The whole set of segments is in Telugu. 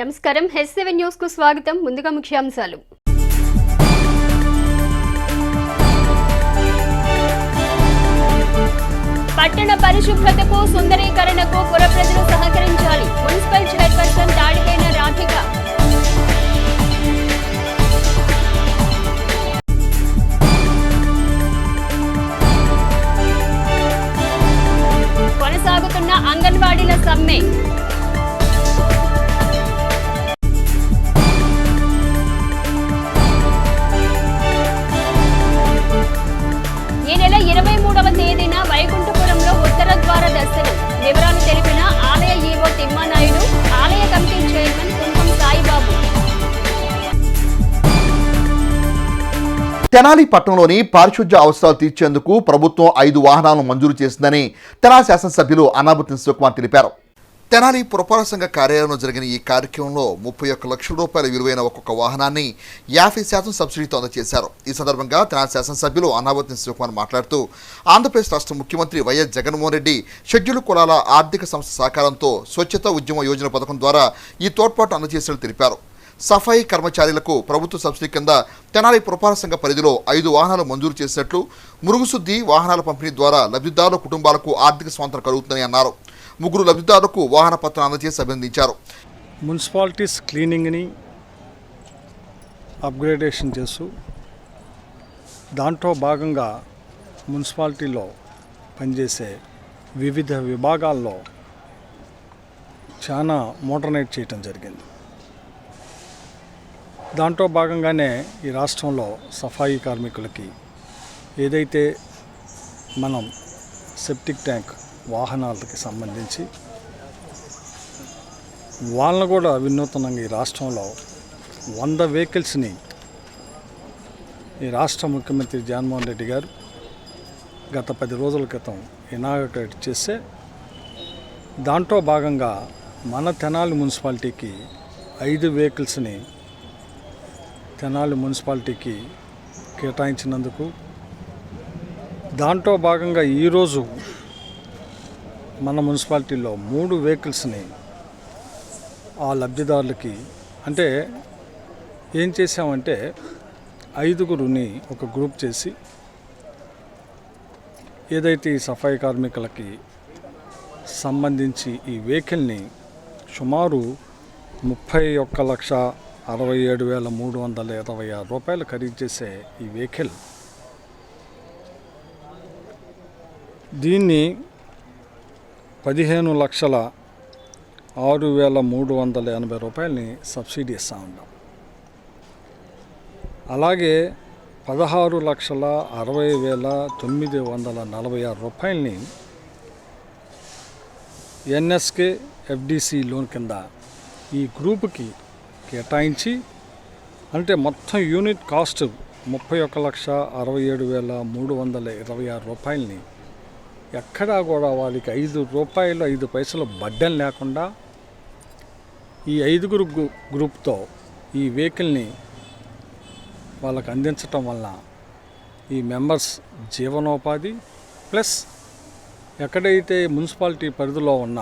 నమస్కారం హెస్7 న్యూస్ కు స్వాగతం. ముందుగా ముఖ్యాంశాలు. పట్టణ పరిశుభ్రతకు సుందరీకరణకు పుర ప్రజలు సహకరించాలి. మున్సిపల్ చైర్పర్సన్ దాడిపైన రాధిక. కొనసాగుతున్న అంగన్వాడీల సమ్మె. ఈ నెల 23వ తేదీన వైకుంఠపురంలో ఉత్తర ద్వార దర్శనం. వివరాలు తెలిపిన ఆలయ ఈవో తిమ్మానాయుడు, ఆలయ కమిటీ చైర్మన్ కుంభం సాయిబాబు. తెనాలి పట్టణంలోని పారిశుధ్య అవసరాలు తీర్చేందుకు ప్రభుత్వం 5 వాహనాలను మంజూరు చేసిందని తెనాలి శాసనసభ్యులు అన్నాబత్తుని శివకుమార్ తెలిపారు. తెనాలి పురపాలక సంఘ కార్యాలయంలో జరిగిన ఈ కార్యక్రమంలో 31 లక్షల రూపాయల విలువైన ఒక్కొక్క వాహనాన్ని 50% సబ్సిడీతో అందజేశారు. ఈ సందర్భంగా తెనాలి శాసనసభ్యులు అన్నాబత్తుని శివకుమార్ మాట్లాడుతూ ఆంధ్రప్రదేశ్ రాష్ట్ర ముఖ్యమంత్రి వైఎస్ జగన్మోహన్ రెడ్డి షెడ్యూల్ కులాల ఆర్థిక సంస్థ సహకారంతో స్వచ్ఛత ఉద్యమ యోజన పథకం ద్వారా ఈ తోడ్పాటు అందజేసినట్లు తెలిపారు. సఫాయి కర్మచారులకు ప్రభుత్వ సబ్సిడీ కింద తెనాలి పురపాలక సంఘ పరిధిలో 5 వాహనాలు మంజూరు చేసినట్లు, మురుగుశుద్ధి వాహనాల పంపిణీ ద్వారా లబ్ధిదారుల కుటుంబాలకు ఆర్థిక స్వాతంత్రం కలుగుతుందని అన్నారు. 3 లబ్ధిదారులకు వాహన పత్రం అందజేసి అభినందించారు. మున్సిపాలిటీస్ క్లీనింగ్ని అప్గ్రేడేషన్ చేస్తూ దాంట్లో భాగంగా మున్సిపాలిటీలో పనిచేసే వివిధ విభాగాల్లో చాలా మోడర్నైజ్ చేయటం జరిగింది. దాంట్లో భాగంగానే ఈ రాష్ట్రంలో సఫాయి కార్మికులకి ఏదైతే మనం సెప్టిక్ ట్యాంక్ వాహనాలకి సంబంధించి వాళ్ళను కూడా వినూతనంగా ఈ రాష్ట్రంలో 100 వెహికల్స్ని ఈ రాష్ట్ర ముఖ్యమంత్రి జగన్మోహన్ రెడ్డి గారు గత 10 రోజుల క్రితం ఇనాగరేట్ చేస్తే దాంట్లో భాగంగా మన తెనాలి మున్సిపాలిటీకి 5 వెహికల్స్ని తెనాలి మున్సిపాలిటీకి కేటాయించినందుకు, దాంట్లో భాగంగా ఈరోజు మన మున్సిపాలిటీలో 3 వెహికల్స్ని ఆ లబ్ధిదారులకి, అంటే ఏం చేసామంటే 5గురిని ఒక గ్రూప్ చేసి ఏదైతే ఈ సఫాయి కార్మికులకి సంబంధించి ఈ వెహికల్ని సుమారు 31,67,326 రూపాయలు ఖరీదు చేసే ఈ వెహికల్, దీన్ని 15,06,380 రూపాయలని సబ్సిడీ ఇస్తూ ఉన్నాం. అలాగే 16,60,946 రూపాయలని ఎన్ఎస్కే ఎఫ్డిసి లోన్ కింద ఈ గ్రూపుకి కేటాయించి, అంటే మొత్తం యూనిట్ కాస్ట్ 31,67,326 రూపాయలని ఎక్కడా కూడా వాళ్ళకి 5 రూపాయలు 5 పైసలు బడ్డెన్ లేకుండా ఈ 5గురు గ్రూప్తో ఈ వెహికల్ని వాళ్ళకి అందించటం వల్ల ఈ మెంబర్స్ జీవనోపాధి ప్లస్ ఎక్కడైతే మున్సిపాలిటీ పరిధిలో ఉన్న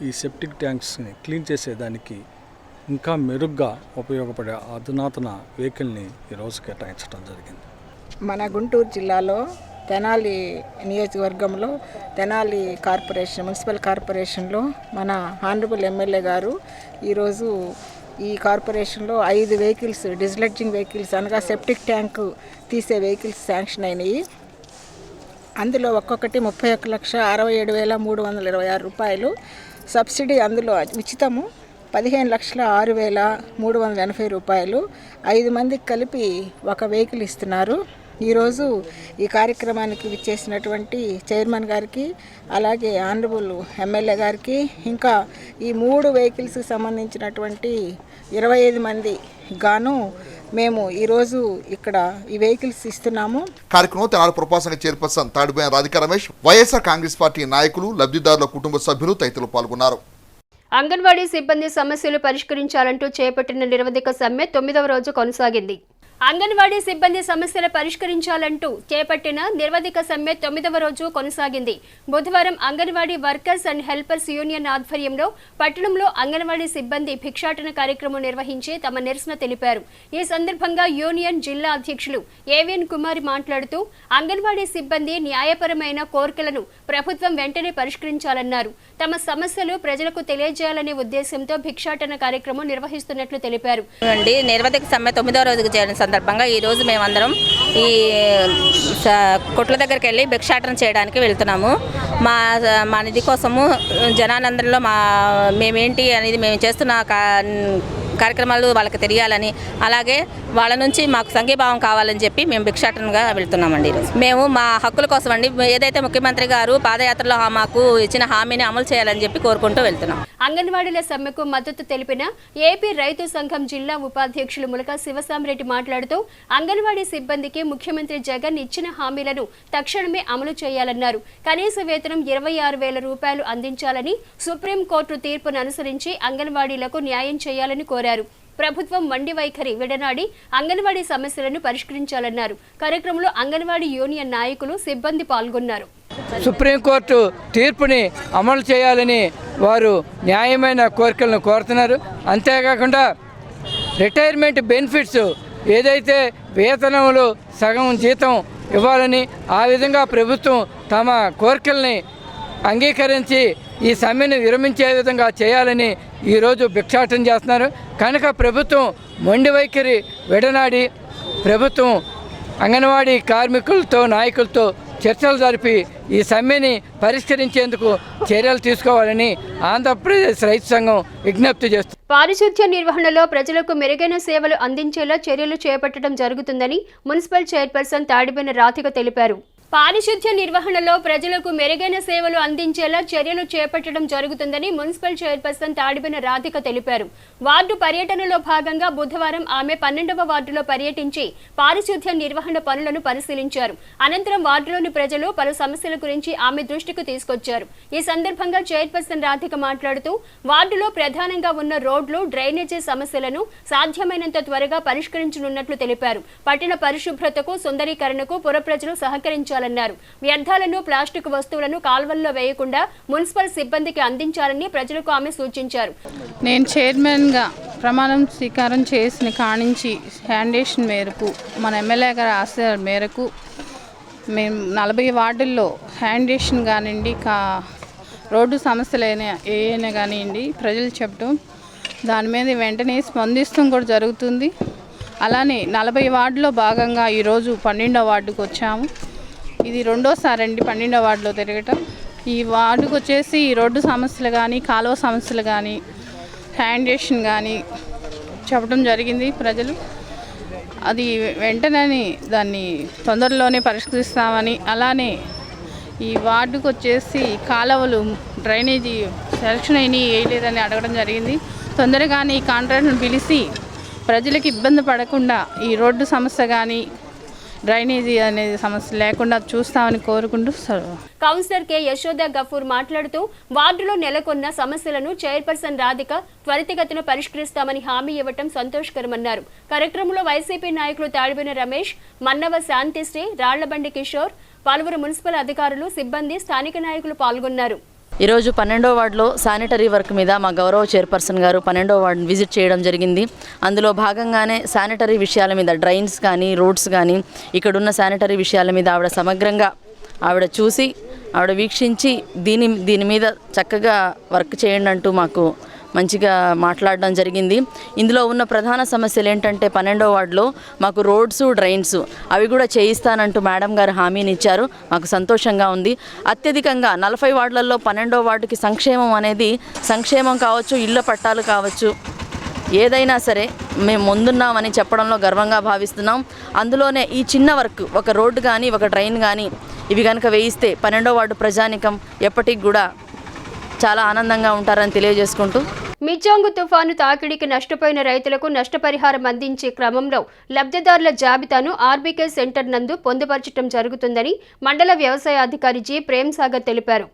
ఈ సెప్టిక్ ట్యాంక్స్ని క్లీన్ చేసేదానికి ఇంకా మెరుగ్గా ఉపయోగపడే అధునాతన వెహికల్ని ఈరోజు కేటాయించడం జరిగింది. మన గుంటూరు జిల్లాలో తెనాలి నియోజకవర్గంలో తెనాలి కార్పొరేషన్ మున్సిపల్ కార్పొరేషన్లో మన హానరబుల్ ఎమ్మెల్యే గారు ఈరోజు ఈ కార్పొరేషన్లో 5 వెహికల్స్, డిస్లెడ్జింగ్ వెహికల్స్ అనగా సెప్టిక్ ట్యాంక్ తీసే వెహికల్స్ శాంక్షన్ అయినాయి. అందులో ఒక్కొక్కటి 31,67,326 రూపాయలు సబ్సిడీ, అందులో ఉచితము 15,06,380 రూపాయలు. 5 మందికి కలిపి ఒక వెహికల్ ఇస్తున్నారు. ఈరోజు ఈ కార్యక్రమానికి విచ్చేసినటువంటి చైర్మన్ గారికి, అలాగే ఆనరబుల్ ఎమ్మెల్యే గారికి, ఇంకా ఈ 3 వెహికల్స్కి సంబంధించినటువంటి 25 మంది గాను మేము ఈరోజు ఇక్కడ ఈ వెహికల్స్ ఇస్తున్నాము. కార్యక్రమంలో తెనాలి పురపాలక సంఘ చైర్పర్సన్ తాడిపోయిన రాధిక రమేష్, వైఎస్ఆర్ కాంగ్రెస్ పార్టీ నాయకులు, లబ్ధిదారుల కుటుంబ సభ్యులు తదితరులు పాల్గొన్నారు. అంగన్వాడీ సిబ్బంది సమస్యలు పరిష్కరించాలంటూ చేపట్టిన నిరవధిక సమ్మె 9వ రోజు కొనసాగింది. అంగన్వాడీ సిబ్బంది సమస్యలు పరిష్కరించాలంటూ చేపట్టిన నిరవధిక సమ్మె 9వ రోజు కొనసాగింది. బుధవారం anganwadi workers and helpers union ఆధ్వర్యంలో పట్టణంలో అంగన్వాడీ సిబ్బంది భిక్షాటన కార్యక్రమం నిర్వహించి తమ నిరసన తెలిపారు. ఈ సందర్భంగా యూనియన్ జిల్లా అధ్యక్షులు ఏవిఎన్ కుమారి మాట్లాడుతూ అంగన్వాడీ సిబ్బంది న్యాయపరమైన కోరికలను ప్రభుత్వం వెంటనే పరిష్కరించాలన్నారు. తమ సమస్యలు ప్రజలకు తెలియజేయాలనే ఉద్దేశంతో భిక్షాటన కార్యక్రమం నిర్వహిస్తున్నట్లు తెలిపారు. నిరవధిక సమ్మె 9వ రోజుకు చేరిన సందర్భంగా ఈరోజు మేమందరం ఈ కొట్ల దగ్గరికి వెళ్ళి భిక్షాటన చేయడానికి వెళ్తున్నాము. మా నిధి కోసము జనాలందరిలో మేమేంటి అనేది మేము చేస్తున్న కార్యక్రమాలు వాళ్ళకి తెలియాలని, అలాగే వాళ్ళ నుంచి మాకు సంఘీభావం కావాలని చెప్పి మేము భిక్షాటనగా వెళ్తున్నామండి. ఈరోజు మేము మా హక్కుల కోసం అండి, ఏదైతే ముఖ్యమంత్రి గారు పాదయాత్రలో మాకు ఇచ్చిన హామీని అమలు చేయాలని చెప్పి కోరుకుంటూ వెళ్తున్నాం. అంగన్వాడీల సమ్మెకు మద్దతు తెలిపిన ఏపీ రైతు సంఘం జిల్లా ఉపాధ్యక్షులు ములక శివసామిరెడ్డి మాట్లాడుతూ అంగన్వాడీ సిబ్బందికి ముఖ్యమంత్రి జగన్ ఇచ్చిన హామీలను తక్షణమే అమలు చేయాలన్నారు. కనీస వేతనం 26,000 రూపాయలు అందించాలని, సుప్రీంకోర్టు తీర్పును అనుసరించి అంగన్వాడీలకు న్యాయం చేయాలని కోరారు. ప్రభుత్వం మొండి వైఖరి విడనాడి అంగన్వాడీ సమస్యలను పరిష్కరించాలన్నారు. కార్యక్రమంలో అంగన్వాడీ యూనియన్ నాయకులు, సిబ్బంది పాల్గొన్నారు. సుప్రీంకోర్టు తీర్పుని అమలు చేయాలని వారు న్యాయమైన కోరికలను కోరుతున్నారు. అంతేకాకుండా రిటైర్మెంట్ బెనిఫిట్స్ ఏదైతే వేతనంలో సగం జీతం ఇవ్వాలని, ఆ విధంగా ప్రభుత్వం తమ కోరికల్ని అంగీకరించి ఈ సమ్మెను విరమించే విధంగా చేయాలని ఈరోజు భిక్షాటన చేస్తున్నారు. కనుక ప్రభుత్వం మొండి వైఖరి విడనాడి ప్రభుత్వం అంగన్వాడీ కార్మికులతో, నాయకులతో చర్చలు జరిపి ఈ సమ్మెని పరిష్కరించేందుకు చర్యలు తీసుకోవాలని ఆంధ్రప్రదేశ్ రైతు సంఘం విజ్ఞప్తి చేస్తుంది. పారిశుద్ధ్య నిర్వహణలో ప్రజలకు మెరుగైన సేవలు అందించేలా చర్యలు చేపట్టడం జరుగుతుందని మున్సిపల్ చైర్పర్సన్ తాడిబెన రాధిక తెలిపారు. పారిశుద్ధ్య నిర్వహణలో ప్రజలకు మెరుగైన సేవలు అందించేలా చర్యలు చేపట్టడం జరుగుతుందని మున్సిపల్ చైర్పర్సన్ తాడిబెన రాధిక తెలిపారు. వార్డు పర్యటనలో భాగంగా బుధవారం ఆమె 12వ వార్డులో పర్యటించి పారిశుద్ధ్య నిర్వహణ పనులను పరిశీలించారు. అనంతరం వార్డులోని ప్రజలు పలు సమస్యల గురించి ఆమె దృష్టికి తీసుకొచ్చారు. ఈ సందర్భంగా చైర్పర్సన్ రాధిక మాట్లాడుతూ వార్డులో ప్రధానంగా ఉన్న రోడ్లు, డ్రైనేజీ సమస్యలను సాధ్యమైనంత త్వరగా పరిష్కరించనున్నట్లు తెలిపారు. పట్టణ పరిశుభ్రతకు, సుందరీకరణకు పుర ప్రజలు సహకరించారు. వ్యర్థాలను, ప్లాస్టిక్ వస్తువులను కాల్వల్లో వేయకుండా మున్సిపల్ సిబ్బందికి అందించాలని ప్రజలకు ఆమె సూచించారు. నేను చైర్మన్గా ప్రమాణం స్వీకారం చేసిన కానించి ఫౌండేషన్ మేరకు, మన ఎమ్మెల్యే గారి ఆశయాల మేరకు మేము 40 వార్డుల్లో ఫౌండేషన్ కానివ్వండి, రోడ్డు సమస్యలైనా ఏమైనా కానివ్వండి ప్రజలు చెప్పడం, దాని మీద వెంటనే స్పందిస్తూ కూడా జరుగుతుంది. అలానే 40 వార్డులో భాగంగా ఈరోజు 12వ వార్డుకు వచ్చాము. ఇది రెండోసారి అండి 12వ వార్డులో తిరగటం. ఈ వార్డుకు వచ్చేసి ఈ రోడ్డు సమస్యలు కానీ, కాలువ సమస్యలు కానీ, ఫౌండేషన్ కానీ చెప్పడం జరిగింది. ప్రజలు అది వెంటనే దాన్ని తొందరలోనే పరిష్కరిస్తామని, అలానే ఈ వార్డుకు వచ్చేసి కాలువలు, డ్రైనేజీ సెలక్షన్ అయినాయి వేయలేదని అడగడం జరిగింది. తొందరగానే ఈ కాంట్రాక్ట్ను పిలిచి ప్రజలకు ఇబ్బంది పడకుండా ఈ రోడ్డు సమస్య కానీ, డ్రైనేజీ అనేది సమస్య లేకుండా చూస్తామని కోరుకుంటూ కౌన్సిలర్ కె యశోద గఫూర్ మాట్లాడుతూ వార్డులో నెలకొన్న సమస్యలను చైర్పర్సన్ రాధిక త్వరితగతిన పరిష్కరిస్తామని హామీ ఇవ్వటం సంతోషకరమన్నారు. కార్యక్రమంలో వైసీపీ నాయకులు తాడిబెన రమేష్, మన్నవ శాంతిశ్రీ, రాళ్లబండి కిషోర్, పలువురు మున్సిపల్ అధికారులు, సిబ్బంది, స్థానిక నాయకులు పాల్గొన్నారు. ఈరోజు 12వ వార్డులో శానిటరీ వర్క్ మీద మా గౌరవ చైర్పర్సన్ గారు 12వ వార్డుని విజిట్ చేయడం జరిగింది. అందులో భాగంగానే శానిటరీ విషయాల మీద, డ్రైన్స్ కానీ, రోడ్స్ కానీ, ఇక్కడున్న శానిటరీ విషయాల మీద ఆవిడ సమగ్రంగా చూసి, వీక్షించి దీని మీద చక్కగా వర్క్ చేయండి అంటూ మాకు మంచిగా మాట్లాడడం జరిగింది. ఇందులో ఉన్న ప్రధాన సమస్యలు ఏంటంటే 12వ వార్డులో మాకు రోడ్స్, డ్రైన్స్ అవి కూడా చేయిస్తానంటూ మేడం గారు హామీని ఇచ్చారు. మాకు సంతోషంగా ఉంది. అత్యధికంగా 40 వార్డులలో 12వ వార్డుకి సంక్షేమం కావచ్చు, ఇళ్ల పట్టాలు కావచ్చు, ఏదైనా సరే మేము ముందున్నామని చెప్పడంలో గర్వంగా భావిస్తున్నాం. అందులోనే ఈ చిన్న వర్క్, ఒక రోడ్డు కానీ, ఒక డ్రైన్ కానీ ఇవి కనుక వేయిస్తే 12వ వార్డు ప్రజానికం ఎప్పటికి కూడా చాలా ఆనందంగా ఉంటారని తెలియజేసుకుంటూ, మిజాంగు తుఫాను తాకిడికి నష్టపోయిన రైతులకు నష్టపరిహారం అందించే క్రమంలో లబ్ధిదారుల జాబితాను ఆర్బీకే సెంటర్ నందు పొందుపరచడం జరుగుతుందని మండల వ్యవసాయ అధికారి జి ప్రేమ్ సాగర్ తెలిపారు.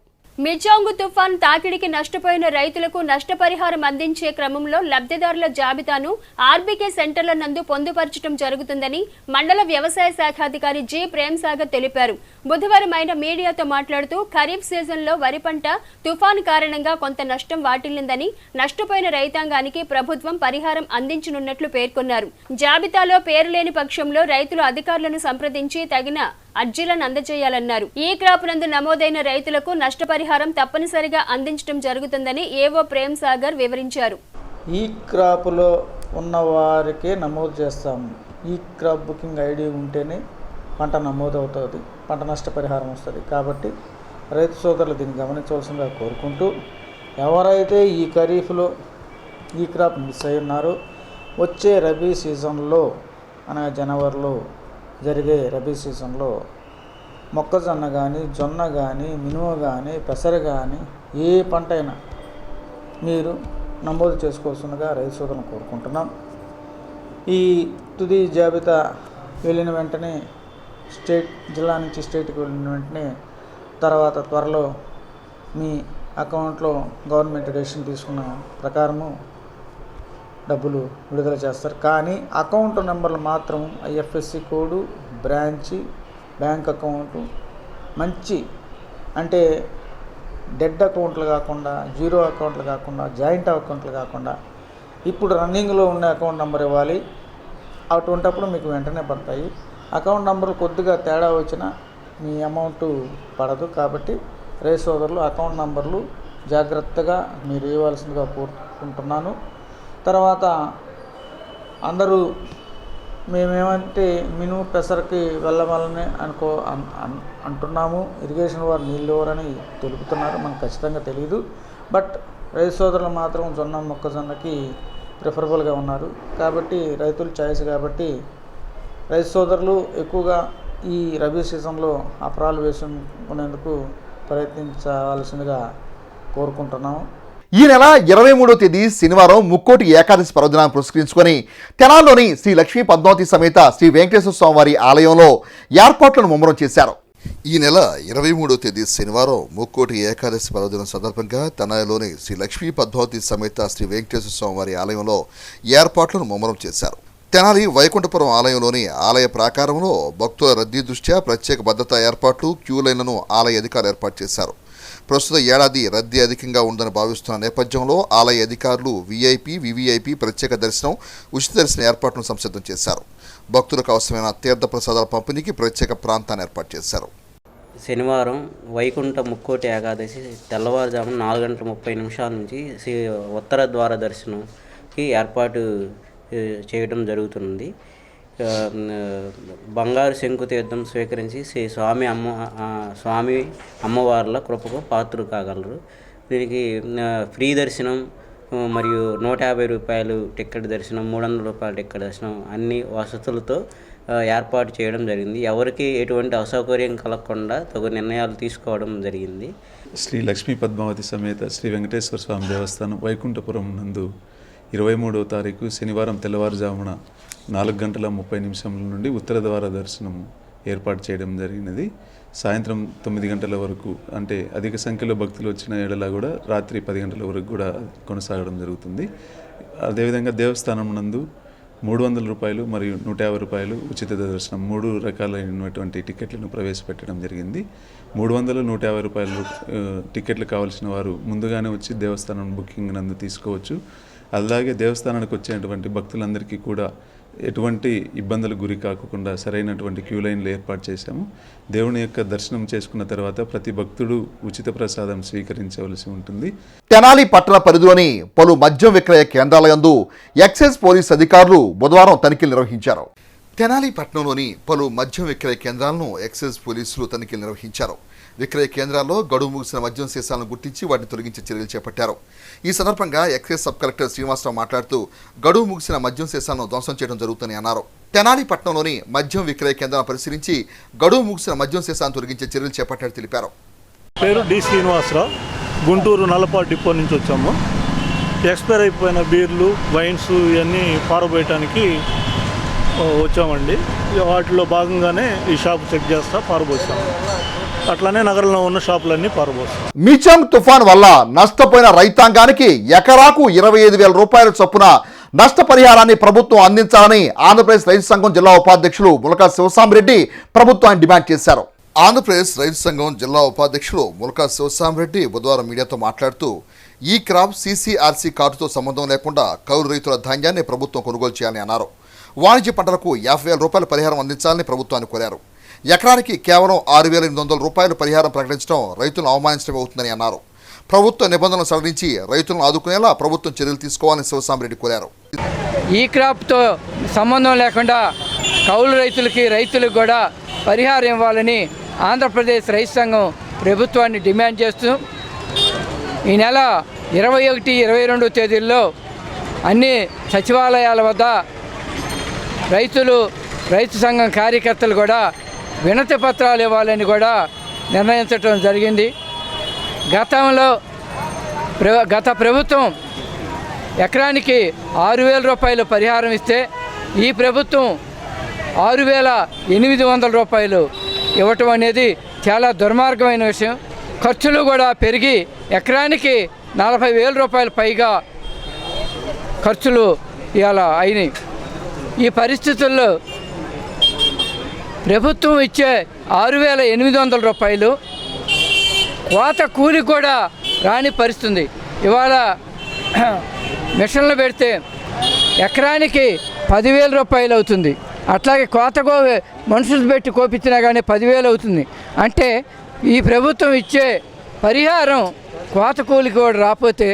మిజాంగు తుఫాన్ తాకిడికి నష్టపోయిన రైతులకు నష్టపరిహారం అందించే క్రమంలో లబ్ధిదారుల జాబితాను ఆర్బీకే సెంటర్ల నందు పొందుపరచడం జరుగుతుందని మండల వ్యవసాయ శాఖ అధికారి జి ప్రేమ్సాగర్ తెలిపారు. బుధవారం ఆయన మీడియాతో మాట్లాడుతూ ఖరీఫ్ సీజన్లో వరి పంట తుఫాను కారణంగా కొంత నష్టం వాటిల్లిందని, నష్టపోయిన రైతాంగానికి ప్రభుత్వం పరిహారం అందించనున్నట్లు పేర్కొన్నారు. జాబితాలో పేరు లేని పక్షంలో రైతులు అధికారులను సంప్రదించి తగిన అర్జీలను అందజేయాలన్నారు. ఈ క్రాప్ నందు నమోదైన రైతులకు నష్టపరిహారం తప్పనిసరిగా అందించడం జరుగుతుందని ఏవో ప్రేమ్ సాగర్ వివరించారు. ఈ క్రాప్లో ఉన్న వారికే నమోదు చేస్తాము. ఈ క్రాప్ బుకింగ్ ఐడి ఉంటేనే పంట నమోదు అవుతుంది, పంట నష్టపరిహారం వస్తుంది. కాబట్టి రైతు సోదరులు దీన్ని గమనించవలసిందిగా కోరుకుంటూ, ఎవరైతే ఈ ఖరీఫ్లో ఈ క్రాప్ మిస్ అయి ఉన్నారో వచ్చే రబీ సీజన్లో అనగా జనవరిలో జరిగే రబీ సీజన్లో మొక్కజొన్న కానీ, జొన్న కానీ, మినుమ కానీ, పెసర కానీ ఏ పంట అయినా మీరు నమోదు చేసుకోవాల్సిందిగా రైతు సోదరులను కోరుకుంటున్నాం. ఈ తుది జాబితా వెళ్ళిన వెంటనే జిల్లా నుంచి స్టేట్కి వెళ్ళిన వెంటనే తర్వాత త్వరలో మీ అకౌంట్లో గవర్నమెంట్ డెసిషన్ తీసుకున్న ప్రకారము డబ్బులు విడుదల చేస్తారు. కానీ అకౌంట్ నెంబర్లు మాత్రం IFSC code, branch, bank account మంచి అంటే డెడ్ అకౌంట్లు కాకుండా, జీరో అకౌంట్లు కాకుండా, జాయింట్ అకౌంట్లు కాకుండా ఇప్పుడు రన్నింగ్లో ఉన్న అకౌంట్ నెంబర్ ఇవ్వాలి. అటువంటప్పుడు మీకు వెంటనే పడతాయి. అకౌంట్ నెంబర్లు కొద్దిగా తేడా వచ్చినా మీ అమౌంట్ పడదు. కాబట్టి రైతు సోదరులు అకౌంట్ నెంబర్లు జాగ్రత్తగా మీరు ఇవ్వాల్సిందిగా కోరుకుంటున్నాను. తర్వాత అందరూ మేమేమంటే మినుము పెసరకి వెళ్ళవాలని అంటున్నాము. ఇరిగేషన్ వారు నీళ్ళు ఇవ్వరని తెలుపుతున్నారు, మనకు ఖచ్చితంగా తెలియదు. బట్ రైతు సోదరులు మాత్రం జొన్న, మొక్కజొన్నకి ప్రిఫరబుల్గా ఉన్నారు. కాబట్టి రైతుల చాయిస్ కాబట్టి రైతు సోదరులు ఎక్కువగా ఈ రబీ సీజన్లో అపరాలు వేసుకునేందుకు ప్రయత్నించవలసిందిగా కోరుకుంటున్నాము. ఈ నెల 23వ తేదీ శనివారం ముక్కోటి ఏకాదశి పర్వదినాన్ని పురస్కరించుకొని తెనాల్లోని శ్రీ లక్ష్మీ పద్మావతి సమేత శ్రీ వెంకటేశ్వర స్వామివారి ఆలయంలో ఏర్పాట్లను ముమ్మరం చేశారు. ఈ నెల 23వ తేదీ శనివారం ముక్కోటి ఏకాదశి పర్వదినం సందర్భంగా తెనాలిలోని శ్రీ లక్ష్మీ పద్మావతి సమేత శ్రీ వెంకటేశ్వర స్వామివారి ఆలయంలో ఏర్పాట్లను ముమ్మరం చేశారు. తెనాలి వైకుంఠపురం ఆలయంలోని ఆలయ ప్రాకారంలో భక్తుల రద్దీ దృష్ట్యా ప్రత్యేక భద్రతా ఏర్పాట్లు, క్యూ లైన్లను ఆలయ అధికారులు ఏర్పాటు చేశారు. ప్రస్తుత ఏడాది రద్దీ అధికంగా ఉందని భావిస్తున్న నేపథ్యంలో ఆలయ అధికారులు వీఐపీ, వివిఐపీ ప్రత్యేక దర్శనం, ఉచిత దర్శన ఏర్పాట్లను సంసిద్ధం చేశారు. భక్తులకు అవసరమైన తీర్థ ప్రసాదాల పంపిణీకి ప్రత్యేక ప్రాంతాన్ని ఏర్పాటు చేశారు. శనివారం వైకుంఠ ముక్కోటి ఏకాదశి తెల్లవారుజామున 4:30 నుంచి ఉత్తర ద్వార దర్శనంకి ఏర్పాటు చేయడం జరుగుతుంది. బంగారు శంకు తీర్థం స్వీకరించి శ్రీ స్వామి అమ్మవార్ల కృపకు పాత్రలు కాగలరు. దీనికి ఫ్రీ దర్శనం మరియు 150 రూపాయలు టికెట్ దర్శనం, 300 రూపాయల టికెట్ దర్శనం అన్ని వసతులతో ఏర్పాటు చేయడం జరిగింది. ఎవరికి ఎటువంటి అసౌకర్యం కలగకుండా తగు నిర్ణయాలు తీసుకోవడం జరిగింది. శ్రీ లక్ష్మీ పద్మావతి సమేత శ్రీ వెంకటేశ్వర స్వామి దేవస్థానం వైకుంఠపురం నందు 23వ తారీఖు శనివారం తెల్లవారుజామున 4:30 నుండి ఉత్తర ద్వార దర్శనం ఏర్పాటు చేయడం జరిగినది. సాయంత్రం 9 గంటల వరకు, అంటే అధిక సంఖ్యలో భక్తులు వచ్చిన ఎడల కూడా రాత్రి 10 గంటల వరకు కూడా కొనసాగడం జరుగుతుంది. అదేవిధంగా దేవస్థానం నందు 300 రూపాయలు మరియు 150 రూపాయలు ఉచిత దర్శనం 3 రకాలైనటువంటి టికెట్లను ప్రవేశపెట్టడం జరిగింది. 300, 150 రూపాయలు టికెట్లు కావాల్సిన వారు ముందుగానే వచ్చి దేవస్థానం బుకింగ్ నందు తీసుకోవచ్చు. అలాగే దేవస్థానానికి వచ్చేటువంటి భక్తులందరికీ కూడా ఎటువంటి ఇబ్బందులు గురి కాకుండా సరైనటువంటి క్యూ లైన్లు ఏర్పాటు చేశాము. దేవుని యొక్క దర్శనం చేసుకున్న తర్వాత ప్రతి భక్తుడు ఉచిత ప్రసాదం స్వీకరించవలసి ఉంటుంది. తెనాలి పట్టణ పరిధిలోని పలు మద్యం విక్రయ కేంద్రాల యందు ఎక్సైజ్ పోలీస్ అధికారులు బుధవారం తనిఖీలు నిర్వహించారు. తెనాలి పట్టణంలోని పలు మద్యం విక్రయ కేంద్రాలను ఎక్సైజ్ పోలీసులు తనిఖీలు నిర్వహించారు. విక్రయ కేంద్రాల్లో గడువు ముగిసిన మద్యం సీసాలను గుర్తించి వాటిని తొలగించే చర్యలు చేపట్టారు. ఈ సందర్భంగా ఎక్సైజ్ సబ్ కలెక్టర్ శ్రీనివాసరావు మాట్లాడుతూ గడువు ముగిసిన మద్యం సీసాలను ధ్వంసం చేయడం జరుగుతుందని అన్నారు. తెనాలి పట్టణంలోని మద్యం విక్రయ కేంద్రాలను పరిశీలించి గడువు ముగిసిన మద్యం సీసాలను తొలగించే చర్యలు చేపట్టారు తెలిపారు. పేరు డి శ్రీనివాసరావు, గుంటూరు నల్లపాడు డిపో నుంచి వచ్చాము. ఎక్స్పైర్ అయిపోయిన బీర్లు, వైన్స్ ఇవన్నీ పారబోయటానికి వచ్చామండి. వాటిలో భాగంగానే ఈ షాప్ చెక్ చేస్తా పారబోసాము. అట్లానే నగరంలో ఉన్న షాపులన్నీ పారబోస్తాం. మిచంగ్ తుఫాన్ వల్ల నష్టపోయిన రైతాంగానికి ఎకరాకు 25,000 రూపాయల చొప్పున నష్టపరిహారాన్ని ప్రభుత్వం అందించాలని ఆంధ్రప్రదేశ్ రైతు సంఘం జిల్లా ఉపాధ్యక్షులు ములకా శివసాంరెడ్డి ప్రభుత్వాన్ని డిమాండ్ చేశారు. ఆంధ్రప్రదేశ్ రైతు సంఘం జిల్లా ఉపాధ్యక్షులు ములకా శివసాంరెడ్డి బుధవారం మీడియాతో మాట్లాడుతూ ఈ క్రాప్ CCRC కార్డుతో సంబంధం లేకుండా కౌలు రైతుల ధాన్యాన్ని ప్రభుత్వం కొనుగోలు చేయాలని అన్నారు. వాణిజ్య పంటలకు 50,000 రూపాయల పరిహారం అందించాలని ప్రభుత్వాన్ని కోరారు. ఎకరానికి కేవలం 6,800 రూపాయలు పరిహారం ప్రకటించడం రైతులను అవమానించడం అవుతుందని అన్నారు. ప్రభుత్వ నిబంధనలు సడలించి రైతులను ఆదుకునేలా ప్రభుత్వం చర్యలు తీసుకోవాలని శివసాంరెడ్డి కోరారు. ఈ క్రాప్తో సంబంధం లేకుండా కౌలు రైతులకు కూడా పరిహారం ఇవ్వాలని ఆంధ్రప్రదేశ్ రైతు సంఘం ప్రభుత్వాన్ని డిమాండ్ చేస్తూ ఈ నెల 21, 22 తేదీల్లో అన్ని సచివాలయాల వద్ద రైతు సంఘం కార్యకర్తలు కూడా వినతి పత్రాలు ఇవ్వాలని కూడా నిర్ణయించడం జరిగింది. గత ప్రభుత్వం ఎకరానికి 6,000 రూపాయలు పరిహారం ఇస్తే ఈ ప్రభుత్వం 6,800 రూపాయలు ఇవ్వటం అనేది చాలా దుర్మార్గమైన విషయం. ఖర్చులు కూడా పెరిగి ఎకరానికి 40,000 రూపాయలు పైగా ఖర్చులు ఇవాళ అయినాయి. ఈ పరిస్థితుల్లో ప్రభుత్వం ఇచ్చే 6,800 రూపాయలు కోత కూలి కూడా రాని పరిస్థితుంది. ఇవాళ మిషన్లు పెడితే ఎకరానికి 10,000 రూపాయలు అవుతుంది. అట్లాగే కోతకో మనుషులు పెట్టి కోపించినా కానీ 10,000 అవుతుంది. అంటే ఈ ప్రభుత్వం ఇచ్చే పరిహారం కోత కూలికి కూడా రాకపోతే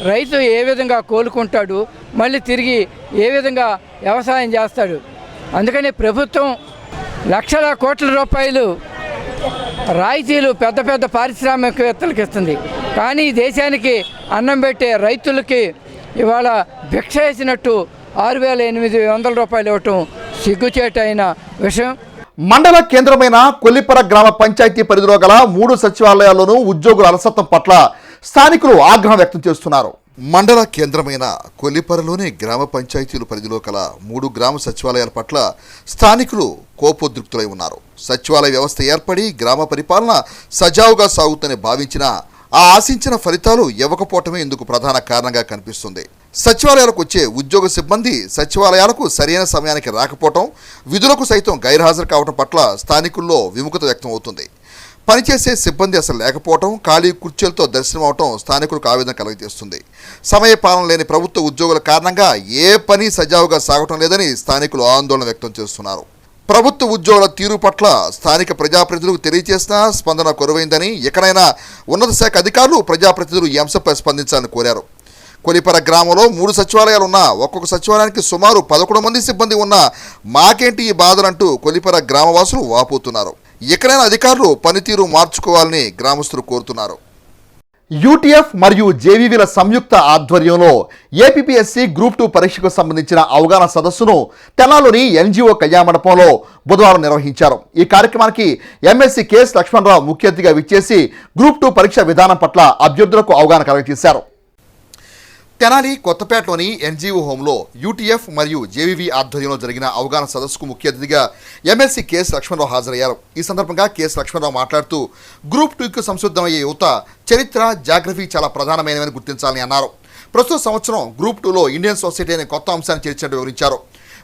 రైతు ఏ విధంగా కోలుకుంటాడు, మళ్ళీ తిరిగి ఏ విధంగా వ్యవసాయం చేస్తాడు? అందుకని ప్రభుత్వం లక్షల కోట్ల రూపాయలు రాయితీలు పెద్ద పెద్ద పారిశ్రామికవేత్తలకు ఇస్తుంది. కానీ దేశానికి అన్నం పెట్టే రైతులకి ఇవాళ భిక్ష వేసినట్టు 6,800 రూపాయలు ఇవ్వటం సిగ్గుచేటైన విషయం. మండల కేంద్రమైన కొల్లిపర గ్రామ పంచాయతీ పరిధిలో గల 3 సచివాలయాల్లోనూ ఉద్యోగుల అలసత్వం పట్ల స్థానికులు ఆగ్రహం వ్యక్తం చేస్తున్నారు. మండల కేంద్రమైన కొల్లిపరలోని గ్రామ పంచాయతీల పరిధిలో గల 3 గ్రామ సచివాలయాల పట్ల స్థానికులు కోపోద్రిక్తులై ఉన్నారు. సచివాలయ వ్యవస్థ ఏర్పడి గ్రామ పరిపాలన సజావుగా సాగుతుందని భావించినా ఆ ఆశించిన ఫలితాలు ఇవ్వకపోవటమే ఇందుకు ప్రధాన కారణంగా కనిపిస్తుంది. సచివాలయాలకు వచ్చే ఉద్యోగ సిబ్బంది సచివాలయాలకు సరైన సమయానికి రాకపోవటం, విధులకు సైతం గైర్హాజరు కావటం పట్ల స్థానికుల్లో విముఖత వ్యక్తం అవుతుంది. పనిచేసే సిబ్బంది అసలు లేకపోవటం, ఖాళీ కుర్చీలతో దర్శనం అవటం స్థానికులకు ఆవేదన కలుగజేస్తుంది. సమయపాలన లేని ప్రభుత్వ ఉద్యోగుల కారణంగా ఏ పని సజావుగా సాగటం లేదని స్థానికులు ఆందోళన వ్యక్తం చేస్తున్నారు. ప్రభుత్వ ఉద్యోగుల తీరు పట్ల స్థానిక ప్రజాప్రతినిధులకు తెలియజేసినా స్పందన కొరవైందని, ఎక్కడైనా ఉన్నత శాఖ అధికారులు ప్రజాప్రతినిధులు ఈ అంశంపై స్పందించాలని కోరారు. కొలిపర గ్రామంలో 3 సచివాలయాలు ఉన్నా ఒక్కొక్క సచివాలయానికి సుమారు 11 మంది సిబ్బంది ఉన్నా మాకేంటి ఈ బాధలంటూ కొలిపర గ్రామవాసులు వాపోతున్నారు. ఎక్కడైనా అధికారులు పనితీరు మార్చుకోవాలని గ్రామస్తులు కోరుతున్నారు. యూటీఎఫ్ మరియు జేవీవీల సంయుక్త ఆధ్వర్యంలో ఏపీపీఎస్సీ గ్రూప్ 2 పరీక్షకు సంబంధించిన అవగాహన సదస్సును తెనాలిలోని ఎన్జీఓ కళ్యాణమండపంలో బుధవారం నిర్వహించారు. ఈ కార్యక్రమానికి ఎమ్మెల్సీ కేఎస్ లక్ష్మణరావు ముఖ్య అతిథిగా విచ్చేసి గ్రూప్ 2 పరీక్ష విధానం పట్ల అభ్యర్థులకు అవగాహన కలగజేశారు. తెనాలి కొత్తపేటలోని ఎన్జీఓ హోంలో యూటీఎఫ్ మరియు జేవీవీ ఆధ్వర్యంలో జరిగిన అవగాహన సదస్సుకు ముఖ్య అతిథిగా ఎమ్మెల్సీ కేఎస్ లక్ష్మణరావు హాజరయ్యారు. ఈ సందర్భంగా కేఎస్ లక్ష్మణరావు మాట్లాడుతూ గ్రూప్ 2కు సంసిద్ధమయ్యే యువత చరిత్ర, జాగ్రఫీ చాలా ప్రధానమైనవని గుర్తించాలని అన్నారు. ప్రస్తుత సంవత్సరం గ్రూప్ 2లో ఇండియన్ సొసైటీ అనే కొత్త అంశాన్ని చేర్చినట్టు వివరించారు.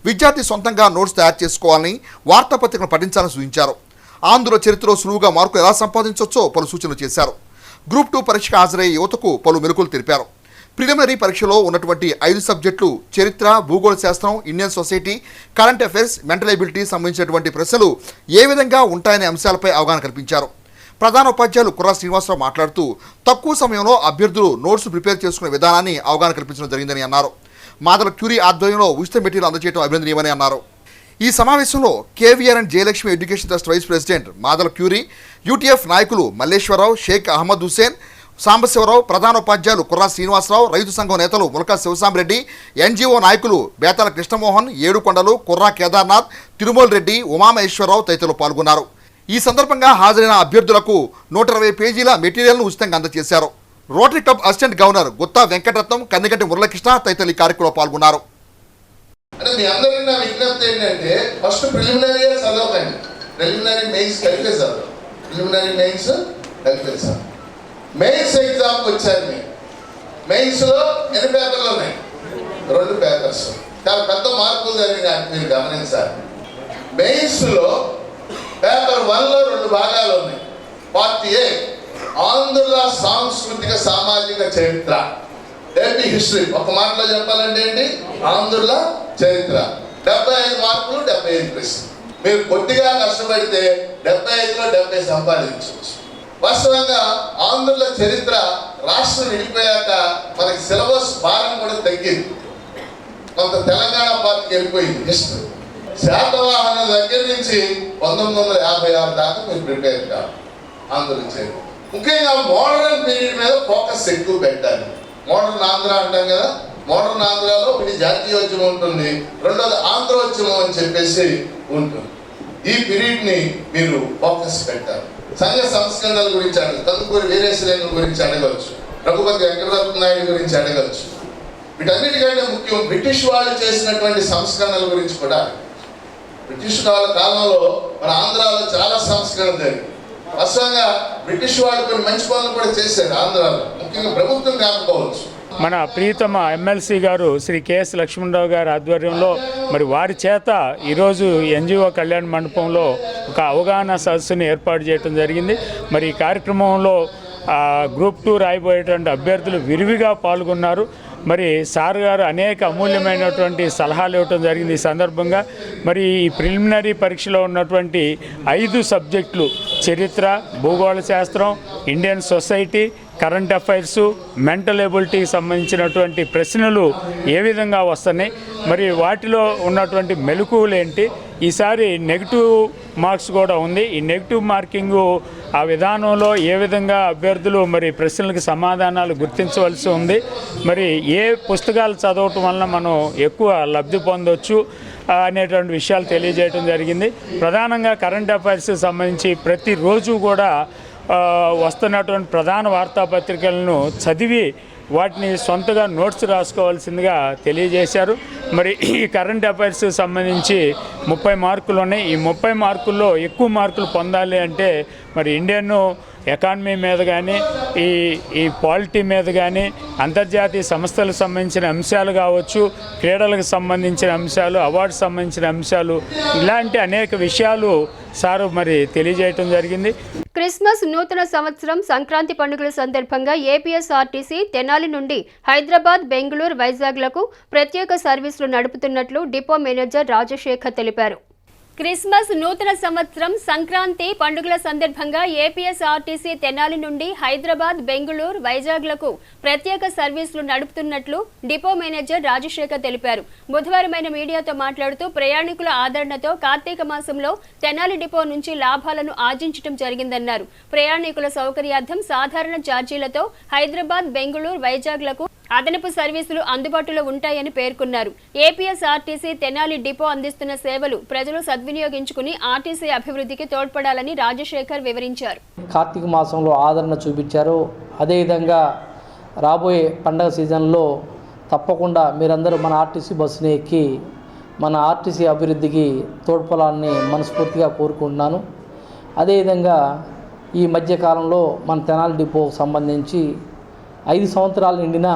విద్యార్థి సొంతంగా నోట్స్ తయారు చేసుకోవాలని, వార్తాపత్రికలను పఠించాలని సూచించారు. ఆంధ్ర చరిత్రలో సులువుగా మార్కులు ఎలా సంపాదించవచ్చో పలు సూచనలు చేశారు. గ్రూప్ 2 పరీక్షకు హాజరయ్యే యువతకు పలు మెలకువలు తెలిపారు. ప్రిలిమినరీ పరీక్షలో ఉన్నటువంటి 5 సబ్జెక్టులు చరిత్ర, భూగోళ శాస్త్రం, Indian society, current affairs, mental ability సంబంధించినటువంటి ప్రశ్నలు ఏ విధంగా ఉంటాయనే అంశాలపై అవగాహన కల్పించారు. ప్రధాన ఉపాధ్యాయులు కుర్రా శ్రీనివాసరావు మాట్లాడుతూ తక్కువ సమయంలో అభ్యర్థులు నోట్స్ ప్రిపేర్ చేసుకునే విధానాన్ని అవగాహన కల్పించడం జరిగిందని అన్నారు. మాదల క్యూరీ ఆధ్వర్యంలో ఉచిత మెటీరియల్ అందజేయడం అభినందనీయమని అన్నారు. ఈ సమావేశంలో KVR and Jayalakshmi education trust vice president Madala క్యూరీ, యూటీఎఫ్ నాయకులు మల్లేశ్వరరావు, షేక్ అహ్మద్ హుసేన్, సాంబశివరావు, ప్రధాన ఉపాధ్యాయులు కుర్రా శ్రీనివాసరావు, రైతు సంఘం నేతలు ములకా శివసాంరెడ్డి, ఎన్జీఓ నాయకులు బేతాల కృష్ణమోహన్, ఏడుకొండలు, కుర్రా కేదార్నాథ్, తిరుమల రెడ్డి, ఉమామహేశ్వరరావు తదితరులు పాల్గొన్నారు. ఈ సందర్భంగా హాజరైన అభ్యర్థులకు 120 పేజీల మెటీరియల్ను ఉచితంగా అందజేశారు. Rotary club assistant governor Gutta Venkataratnam, Kanniganti Muralakrishna తదితరులు ఈ కార్యక్రమంలో పాల్గొన్నారు. అంటే మీ అందరికీ నా విజ్ఞప్తి ఏంటంటే ఫస్ట్ ప్రిలిమినరీ చదవకండి, ప్రిలిమినరీ మెయిన్స్ కలిపే చదవండి. ప్రిలిమినరీ మెయిన్స్ తెలుసా? మెయిన్స్ ఎగ్జామ్కి వచ్చారు మీరు. మెయిన్స్లో ఎన్ని పేపర్లు ఉన్నాయి? 2 పేపర్స్. చాలా పెద్ద మార్పులు జరిగినాయి, మీరు గమనించాలి. మెయిన్స్లో పేపర్ 1లో 2 భాగాలు ఉన్నాయి. పార్ట్ ఏ ఆంధ్రుల సాంస్కృతిక సామాజిక చరిత్ర, ఏపీ హిస్టరీ. ఒక మాటలో చెప్పాలంటే ఏంటి? ఆంధ్రుల చరిత్ర. 75 మార్కులు, 75 ప్రశ్నలు. మీరు కొద్దిగా కష్టపడితే 75లో 70 సంపాదించవచ్చు. వాస్తవంగా ఆంధ్రుల చరిత్ర రాష్ట్రం విడిపోయాక మనకి సిలబస్ భారం కూడా తగ్గింది. కొంత తెలంగాణ పార్టీకి వెళ్ళిపోయింది హిస్టరీ. శాతవాహన దగ్గర నుంచి 1956 దాకా మీరు ప్రిపేర్ కావాలి ఆంధ్రుల చరిత్ర. ముఖ్యంగా మోడర్న్ పీరియడ్ మీద ఫోకస్ ఎక్కువ పెట్టాలి. మోడర్న్ ఆంధ్ర అంటాం కదా, మోడర్న్ ఆంధ్రాలో ఒకటి జాతీయోద్యమం ఉంటుంది, రెండోది ఆంధ్రోద్యమం అని చెప్పేసి ఉంటుంది. ఈ పీరియడ్ని మీరు ఫోకస్ పెట్టాలి. సంఘ సంస్కరణల గురించి అడగచ్చు, కందుకూరి వీరేశలింగం గురించి అడగవచ్చు, రఘుపతి వెంకటరత్న నాయుడు గురించి అడగచ్చు. వీటన్నిటికంటే ముఖ్యం బ్రిటిష్ వాళ్ళు చేసినటువంటి సంస్కరణల గురించి కూడా. బ్రిటిష్ కాలంలో మన ఆంధ్రాలో చాలా సంస్కరణ జరిగింది. వాస్తవంగా బ్రిటిష్ వాళ్ళు కొన్ని మంచి పనులు కూడా చేశారు ఆంధ్రాలో, ముఖ్యంగా ప్రభుత్వం కాకపోవచ్చు. మన ప్రియతమ ఎమ్మెల్సీ గారు శ్రీ కెఎస్ లక్ష్మణరావు గారి ఆధ్వర్యంలో మరి వారి చేత ఈరోజు ఎన్జిఓ కళ్యాణ మండపంలో ఒక అవగాహన సదస్సుని ఏర్పాటు చేయడం జరిగింది. మరి ఈ కార్యక్రమంలో గ్రూప్ 2 రాయబోయేటువంటి అభ్యర్థులు విరివిగా పాల్గొన్నారు. మరి సార్ గారు అనేక అమూల్యమైనటువంటి సలహాలు ఇవ్వటం జరిగింది. ఈ సందర్భంగా మరి ఈ ప్రిలిమినరీ పరీక్షలో ఉన్నటువంటి 5 సబ్జెక్టులు చరిత్ర, భూగోళ శాస్త్రం, Indian society, current affairs, mental ఎబిలిటీకి సంబంధించినటువంటి ప్రశ్నలు ఏ విధంగా వస్తున్నాయి, మరి వాటిలో ఉన్నటువంటి మెలకువలు ఏంటి, ఈసారి నెగిటివ్ మార్క్స్ కూడా ఉంది. ఈ నెగిటివ్ మార్కింగ్ ఆ విధానంలో ఏ విధంగా అభ్యర్థులు మరి ప్రశ్నలకు సమాధానాలు గుర్తించవలసి ఉంది, మరి ఏ పుస్తకాలు చదవటం వలన మనం ఎక్కువ లబ్ధి పొందవచ్చు అనేటువంటి విషయాలు తెలియజేయడం జరిగింది. ప్రధానంగా కరెంట్ అఫైర్స్కి సంబంధించి ప్రతిరోజు కూడా వస్తున్నటువంటి ప్రధాన వార్తాపత్రికలను చదివి వాటిని సొంతగా నోట్స్ రాసుకోవాల్సిందిగా తెలియజేశారు. మరి ఈ కరెంట్ అఫైర్స్కి సంబంధించి 30 మార్కులు ఉన్నాయి. ఈ 30 మార్కుల్లో ఎక్కువ మార్కులు పొందాలి అంటే మరి ఇండియన్ ఎకానమీ మీద కానీ ఈ పాలిటీ మీద కానీ అంతర్జాతీయ సంస్థలకు సంబంధించిన అంశాలు కావచ్చు, క్రీడలకు సంబంధించిన అంశాలు, అవార్డు సంబంధించిన అంశాలు, ఇలాంటి అనేక విషయాలు సారు మరి తెలియజేయటం జరిగింది. క్రిస్మస్, నూతన సంవత్సరం, సంక్రాంతి పండుగల సందర్భంగా ఏపీఎస్ఆర్టీసీ తెనాలి నుండి హైదరాబాద్, బెంగళూరు, వైజాగ్లకు ప్రత్యేక సర్వీసులు నడుపుతున్నట్లు డిపో మేనేజర్ రాజశేఖర్ తెలిపారు. క్రిస్మస్, నూతన సంవత్సరం, సంక్రాంతి పండుగల సందర్భంగా ఏపీఎస్ఆర్టీసీ తెనాలి నుండి హైదరాబాద్, బెంగళూరు, వైజాగ్లకు ప్రత్యేక సర్వీసులు నడుపుతున్నట్లు డిపో మేనేజర్ రాజశేఖర్ తెలిపారు. బుధవారం ఆయన మీడియాతో మాట్లాడుతూ ప్రయాణికుల ఆదరణతో కార్తీక మాసంలో తెనాలి డిపో నుంచి లాభాలను ఆర్జించడం జరిగిందన్నారు. ప్రయాణికుల సౌకర్యార్థం సాధారణ ఛార్జీలతో హైదరాబాద్, బెంగళూరు, వైజాగ్లకు అదనపు సర్వీసులు అందుబాటులో ఉంటాయని పేర్కొన్నారు. ఏపీఎస్ఆర్టీసీ తెనాలి డిపో అందిస్తున్న సేవలు ప్రజలు సద్వినియోగించుకుని ఆర్టీసీ అభివృద్ధికి తోడ్పడాలని రాజశేఖర్ వివరించారు. కార్తీక మాసంలో ఆదరణ చూపించారు. అదేవిధంగా రాబోయే పండగ సీజన్లో తప్పకుండా మీరందరూ మన ఆర్టీసీ బస్సుని ఎక్కి మన ఆర్టీసీ అభివృద్ధికి తోడ్పడాలని మనస్ఫూర్తిగా కోరుకుంటున్నాను. అదేవిధంగా ఈ మధ్యకాలంలో మన తెనాలి డిపోకు సంబంధించి 5 సంవత్సరాలు నిండిన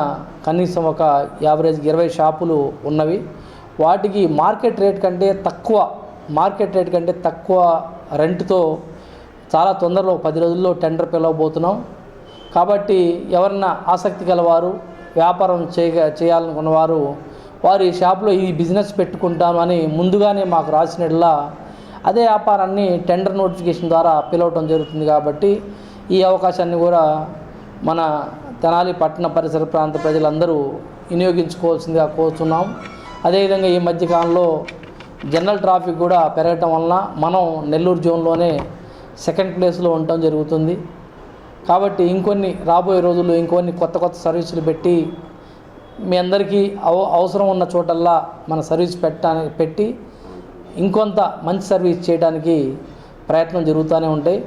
కనీసం ఒక యావరేజ్ 20 షాపులు ఉన్నవి. వాటికి మార్కెట్ రేట్ కంటే తక్కువ రెంట్తో చాలా తొందరలో 10 రోజుల్లో టెండర్ పిలవబోతున్నాం. కాబట్టి ఎవరన్నా ఆసక్తి గలవారు, వ్యాపారం చేయాలనుకున్నవారు వారి షాప్లో ఈ బిజినెస్ పెట్టుకుంటాను అని ముందుగానే మాకు రాసినట్లా అదే వ్యాపారాన్ని టెండర్ నోటిఫికేషన్ ద్వారా పిలవటం జరుగుతుంది. కాబట్టి ఈ అవకాశాన్ని కూడా మన తెనాలి పట్టణ పరిసర ప్రాంత ప్రజలందరూ వినియోగించుకోవాల్సిందిగా కోరుతున్నాం. అదేవిధంగా ఈ మధ్యకాలంలో జనరల్ ట్రాఫిక్ కూడా పెరగటం వలన మనం నెల్లూరు జోన్లోనే 2nd ప్లేస్లో ఉండటం జరుగుతుంది. కాబట్టి రాబోయే రోజుల్లో ఇంకొన్ని కొత్త సర్వీసులు పెట్టి మీ అందరికీ అవసరం ఉన్న చోటల్లా మన సర్వీస్ పెట్టి ఇంకొంత మంచి సర్వీస్ చేయడానికి ప్రయత్నం జరుగుతూనే ఉంటాయి.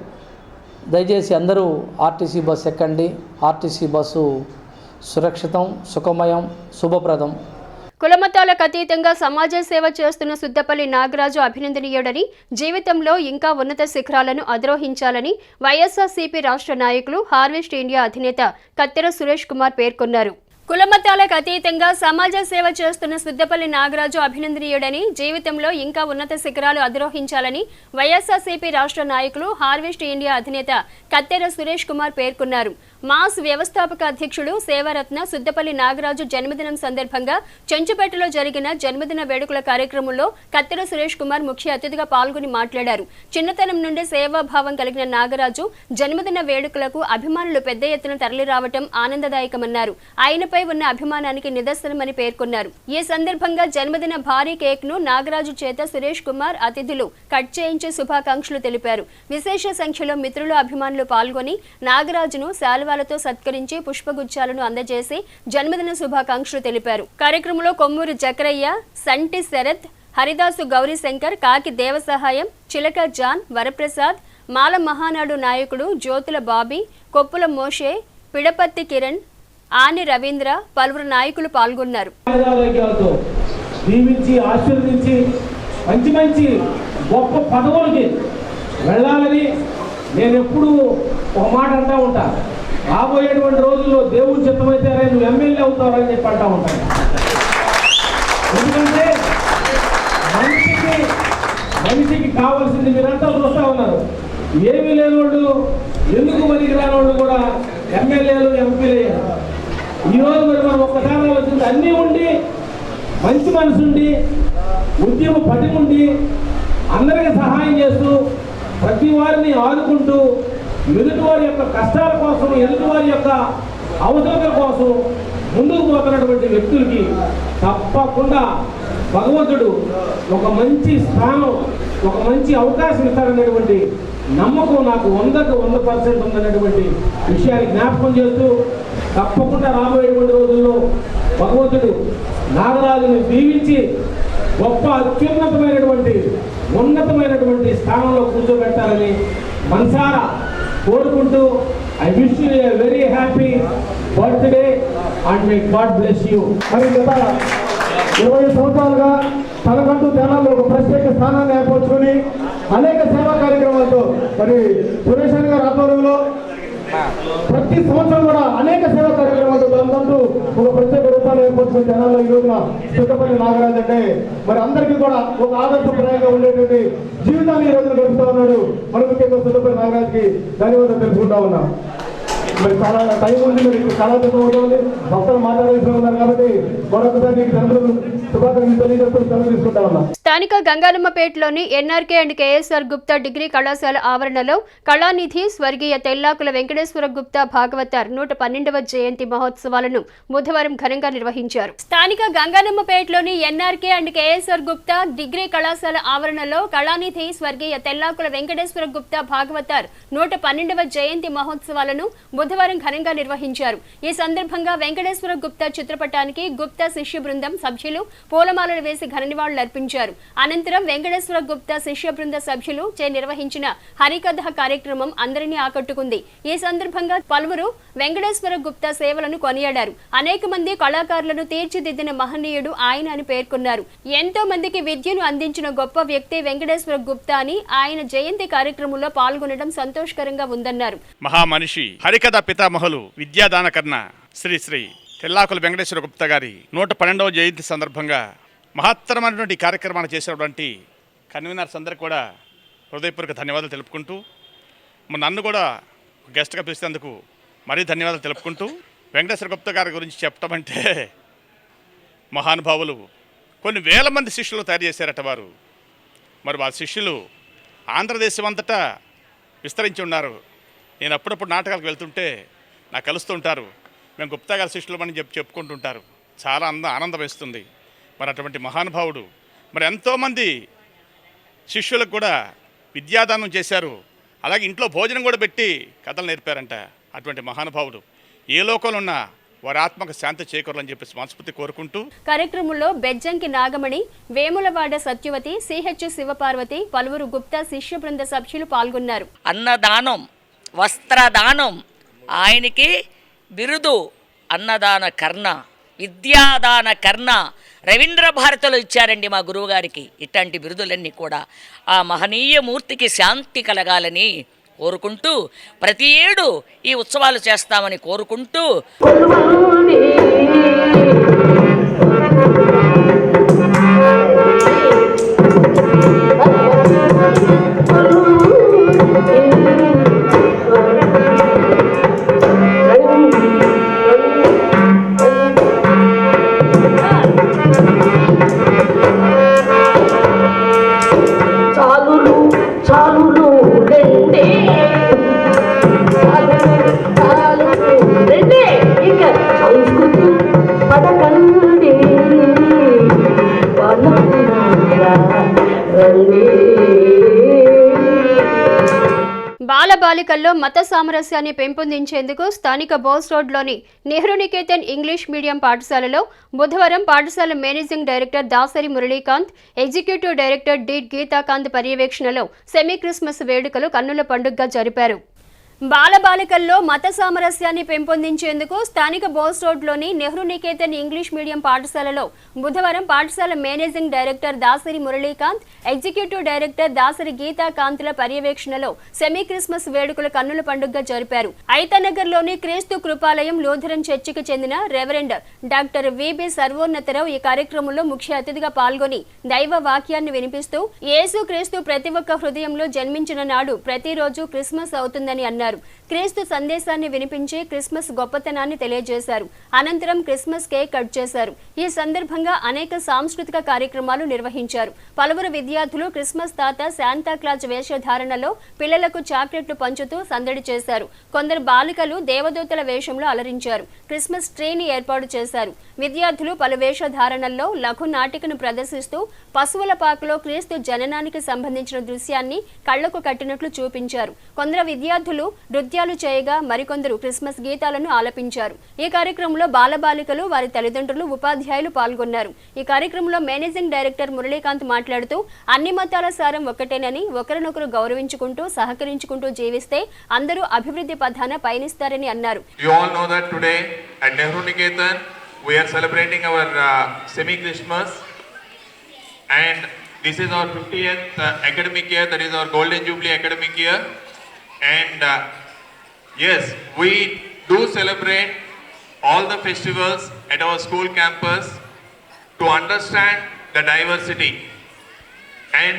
దయచేసి అందరూ ఆర్టీసీ బస్సు ఎక్కండి. ఆర్టీసీ బస్సు సురక్షితం, సుఖమయం, శుభప్రదం. కులమత మతాలకు అతీతంగా సమాజ సేవ చేస్తున్న సుద్దపల్లి నాగరాజు అభినందనీయుడని, జీవితంలో ఇంకా ఉన్నత శిఖరాలను అధిరోహించాలని వైఎస్ఆర్సీపీ రాష్ట్ర నాయకులు హార్వెస్ట్ ఇండియా అధినేత కత్తెర సురేష్ కుమార్ పేర్కొన్నారు. కులమతాలకు అతీతంగా సమాజ సేవ చేస్తున్న సుద్దపల్లి నాగరాజు అభినందనీయుడని, జీవితంలో ఇంకా ఉన్నత శిఖరాలు అధిరోహించాలని వైఎస్ఆర్సీపీ రాష్ట్ర నాయకులు హార్వెస్ట్ ఇండియా అధినేత కత్తెర సురేష్ కుమార్ పేర్కొన్నారు. మాస్ వ్యవస్థాపక అధ్యక్షుడు సేవారత్న సుద్దపల్లి నాగరాజు జన్మదినం సందర్భంగా చెంచుపేటలో జరిగిన జన్మదిన వేడుకల కార్యక్రమంలో కత్తెర సురేష్ కుమార్ ముఖ్య అతిథిగా పాల్గొని మాట్లాడారు. చిన్నతనం నుండి సేవాభావం కలిగిన నాగరాజు జన్మదిన వేడుకలకు అభిమానులు పెద్ద ఎత్తున తరలిరావటం ఆనందదాయకమన్నారు. ఆయనపై ఉన్న అభిమానానికి నిదర్శనమని పేర్కొన్నారు. ఈ సందర్భంగా జన్మదిన భారీ కేక్ ను నాగరాజు చేత సురేష్ కుమార్ అతిథులు కట్ చేయించి శుభాకాంక్షలు తెలిపారు. విశేష సంఖ్యలో మిత్రులు, అభిమానులు పాల్గొని నాగరాజును శాలువాలతో సత్కరించి పుష్పగుచ్చాలను అందజేసి జన్మదిన శుభాకాంక్షలు తెలిపారు. కార్యక్రమంలో కొమ్మూరు జకరయ్య, సంటి శరత్, హరిదాసు గౌరీశంకర్, కాకి దేవసహాయం, చిలక జాన్, వరప్రసాద్, మాల మహానాడు నాయకుడు జ్యోతుల బాబీ, కొప్పుల మోషే, పిడపత్తి కిరణ్, ఆని రవీంద్ర, పలువురు నాయకులు పాల్గొన్నారు. దీవించి ఆశీర్వదించి మంచి మంచి గొప్ప పదవులకి వెళ్ళాలని నేను ఎప్పుడూ ఒక మాట అంటూ ఉంటాను. రాబోయేటువంటి రోజుల్లో దేవుని చిత్తమైతే నువ్వు ఎమ్మెల్యే అవుతావని చెప్పి అంటూ ఉంటాను. ఎందుకంటే మనిషికి కావాల్సింది మీరంతా చూస్తూ ఉన్నారు. ఏమీ లేని వాళ్ళు, ఎందుకు పనికి రాని వాళ్ళు కూడా ఎమ్మెల్యేలు, ఎంపీలు అయ్యారు. ఈరోజు మరి మనం ఒక్కసారి వచ్చింది అన్నీ ఉండి, మంచి మనసు ఉండి, ఉద్యమ పటిమ ఉండి, అందరికీ సహాయం చేస్తూ, ప్రతి వారిని ఆదుకుంటూ, ఎదుటి వారి యొక్క కష్టాల కోసం, ఎదుటి వారి యొక్క అవసరాల కోసం ముందుకు పోతున్నటువంటి వ్యక్తులకి తప్పకుండా భగవంతుడు ఒక మంచి స్థానం, ఒక మంచి అవకాశం ఇస్తారనేటువంటి నమ్మకం నాకు 100% ఉందనేటువంటి విషయాన్ని జ్ఞాపకం చేస్తూ, తప్పకుండా రాబోయేటువంటి రోజుల్లో భగవంతుడు నాగరాజుని దీవించి గొప్ప ఉన్నతమైనటువంటి స్థానంలో కూర్చోబెట్టాలని మనసారా కోరుకుంటూ, I wish you a very happy birthday and may God bless you. మరి గత 20 సంవత్సరాలుగా తనకంటూ తెనాల్లో ఒక ప్రత్యేక స్థానాన్ని ఏర్పరచుకొని అనేక సేవా కార్యక్రమాలతో మరి సురేష్ గారి ఆధ్వర్యంలో ప్రతి సంవత్సరం కూడా అనేక సేవా కార్యక్రమాలతో తనకంటూ ఒక ప్రత్యేక రూపాన్ని ఏర్పరచుకుని తెనాల్లో ఈ రోజున సుద్దపల్లి నాగరాజు అంటే మరి అందరికీ కూడా ఒక ఆదర్శప్రాయంగా ఉండేటువంటి జీవితాన్ని ఈ రోజున గడుపుతా ఉన్నాడు. మరి ముఖ్యంగా సుద్దపల్లి నాగరాజుకి ధన్యవాదాలు తెలుసుకుంటా ఉన్నాం. మరి చాలా టైం ఉంది, మరి చాలా దూరం అవుతుంది, భక్తులు మాట్లాడాల్సి ఉన్నారు కాబట్టి మరొకసారి శుభాకాంక్షలు తెలియజేస్తూ సెలవు తీసుకుంటా ఉన్నాం. స్థానిక గంగానమ్మపేటలోని NRK and KSR Gupta degree కళాశాల ఆవరణలో కళానిధి స్వర్గీయ తెల్లాకుల వెంకటేశ్వర గుప్తా భాగవతార్ 112వ జయంతి మహోత్సవాలను బుధవారం ఘనంగా నిర్వహించారు. స్థానిక గంగానమ్మపేటలోని NRK and KSR Gupta degree కళాశాల ఆవరణలో కళానిధి స్వర్గీయ తెల్లాకుల వెంకటేశ్వర గుప్తా భాగవతార్ 112వ జయంతి మహోత్సవాలను బుధవారం ఘనంగా నిర్వహించారు. ఈ సందర్భంగా వెంకటేశ్వర గుప్తా చిత్రపటానికి గుప్తా శిష్య బృందం సభ్యులు పూలమాలలు వేసి ఘన నివాళులర్పించారు. అనంతరం వెంకటేశ్వర గుప్తా శిష్య బృంద సభ్యులు చే నిర్వహించిన హరికథ కార్యక్రమం అందరినీ ఆకట్టుకుంది. ఈ సందర్భంగా పలువురు వెంకటేశ్వర గుప్తా సేవలను కొనియాడారు. అనేక మంది కళాకారులను తీర్చిదిద్దిన మహనీయుడు ఆయన అని పేర్కొన్నారు. ఎంతో మందికి విద్యను అందించిన గొప్ప వ్యక్తి వెంకటేశ్వర గుప్తా అని ఆయన జయంతి కార్యక్రమంలో పాల్గొనడం సంతోషకరంగా ఉందన్నారు. మహామనిషి హరికథ పితామహులు విద్యాదానకర్ణ శ్రీ శ్రీ తెల్లాకుల వెంకటేశ్వర గుప్తా గారి 112వ జయంతి సందర్భంగా మహత్తరమైనటువంటి కార్యక్రమాలు చేసినటువంటి కన్వీనర్స్ అందరికీ కూడా హృదయపూర్వక ధన్యవాదాలు తెలుపుకుంటూ, నన్ను కూడా గెస్ట్గా పిలిచినందుకు మరీ ధన్యవాదాలు తెలుపుకుంటూ, వెంకటేశ్వర గుప్తా గారి గురించి చెప్పడం అంటే మహానుభావులు కొన్ని వేల మంది శిష్యులు తయారు చేశారట వారు. మరి వారి శిష్యులు ఆంధ్రదేశం అంతటా విస్తరించి ఉన్నారు. నేను అప్పుడప్పుడు నాటకాలకు వెళ్తుంటే నాకు కలుస్తుంటారు, మేము గుప్తా గారి శిష్యులమని చెప్పుకుంటుంటారు. చాలా ఆనందం వేస్తుంది. మరి అటువంటి మహానుభావుడు మరి ఎంతోమంది శిష్యులకు కూడా విద్యాదానం చేశారు. అలాగే ఇంట్లో భోజనం కూడా పెట్టి కథలు నేర్పారంట. అటువంటి మహానుభావుడు ఏ లోకంలో ఉన్నా వారి ఆత్మకు శాంతి చేకూరాలని చెప్పేసి మనస్ఫూర్తి కోరుకుంటూ కార్యక్రమంలో బెజ్జంకి నాగమణి, వేములవాడ సత్యవతి, సిహెచ్ శివపార్వతి, పలువురు గుప్తా శిష్య బృంద సభ్యులు పాల్గొన్నారు. అన్నదానం, వస్త్రదానం, ఆయనకి బిరుదు అన్నదాన కర్ణ, విద్యాదాన కర్ణ, రవీంద్ర భారతిలో ఇచ్చారండి మా గురువుగారికి. ఇట్లాంటి బిరుదులన్నీ కూడా ఆ మహనీయ మూర్తికి శాంతి కలగాలని కోరుకుంటూ ప్రతి ఏడు ఈ ఉత్సవాలు చేస్తామని కోరుకుంటూ బాలబాలికల్లో మత సామరస్యాన్ని పెంపొందించేందుకు స్థానిక బోస్ రోడ్లోని నెహ్రూ నికేతన్ ఇంగ్లీష్ మీడియం పాఠశాలలో బుధవారం పాఠశాల managing director Dasari Muralikanth, executive director D Geethakanth పర్యవేక్షణలో సెమీ క్రిస్మస్ వేడుకలు కన్నుల పండుగగా జరిపారు. బాలబాలికల్లో మత సామరస్యాన్ని పెంపొందించేందుకు స్థానిక బోస్ రోడ్లోని నెహ్రూ నికేతన్ ఇంగ్లీష్ మీడియం పాఠశాలలో బుధవారం పాఠశాల managing director Dasari Muralikanth, executive director Dasari గీతాకాంత్ల పర్యవేక్షణలో సెమీ క్రిస్మస్ వేడుకలు కన్నుల పండుగగా జరిపారు. ఐతనగర్లోని క్రీస్తు కృపాలయం లూథరన్ చర్చికి చెందిన రెవరెండ్ డాక్టర్ విబి సర్వోన్నతరావు ఈ కార్యక్రమంలో ముఖ్య అతిథిగా పాల్గొని దైవ వాక్యాన్ని వినిపిస్తూ యేసు క్రీస్తు ప్రతి ఒక్క హృదయంలో జన్మించిన నాడు ప్రతిరోజు క్రిస్మస్ అవుతుందని అన్నారు. క్రీస్తు సందేశాన్ని వినిపించి క్రిస్మస్ గొప్పతనాన్ని తెలియజేశారు. అనంతరం క్రిస్మస్ కేక్ కట్ చేశారు. ఈ సందర్భంగా అనేక సాంస్కృతిక కార్యక్రమాలు నిర్వహించారు. పలువురు విద్యార్థులు క్రిస్మస్ తాత శాంతాక్లాజ్ వేషధారణలో పిల్లలకు చాక్లెట్లు పంచుతూ సందడి చేశారు. కొందరు బాలికలు దేవదూతల వేషంలో అలరించారు. క్రిస్మస్ ట్రీని ఏర్పాటు చేశారు. విద్యార్థులు పలు వేషధారణల్లో లఘు నాటికను ప్రదర్శిస్తూ పశువుల పాకలో క్రీస్తు జననానికి సంబంధించిన దృశ్యాన్ని కళ్లకు కట్టినట్లు చూపించారు. కొందరు విద్యార్థులు నృత్యాలు చేయగా మరికొందరు క్రిస్మస్ గీతాలను ఆలపించారు. ఈ కార్యక్రమంలో బాలబాలికలు, వారి తల్లిదండ్రులు, ఉపాధ్యాయులు పాల్గొన్నారు. ఈ కార్యక్రమంలో మేనేజింగ్ డైరెక్టర్ మురళీకాంత్ మాట్లాడుతూ అన్ని మతాల సారం ఒక్కటేనని, ఒకరినొకరు గౌరవించుకుంటూ సహకరించుకుంటూ జీవిస్తే అందరూ అభివృద్ధి పథాన పయనిస్తారని అన్నారు. We are celebrating our semi-Christmas, and this is our 50th academic year, that is our Golden Jubilee academic year. And yes, we do celebrate all the festivals at our school campus to understand the diversity. And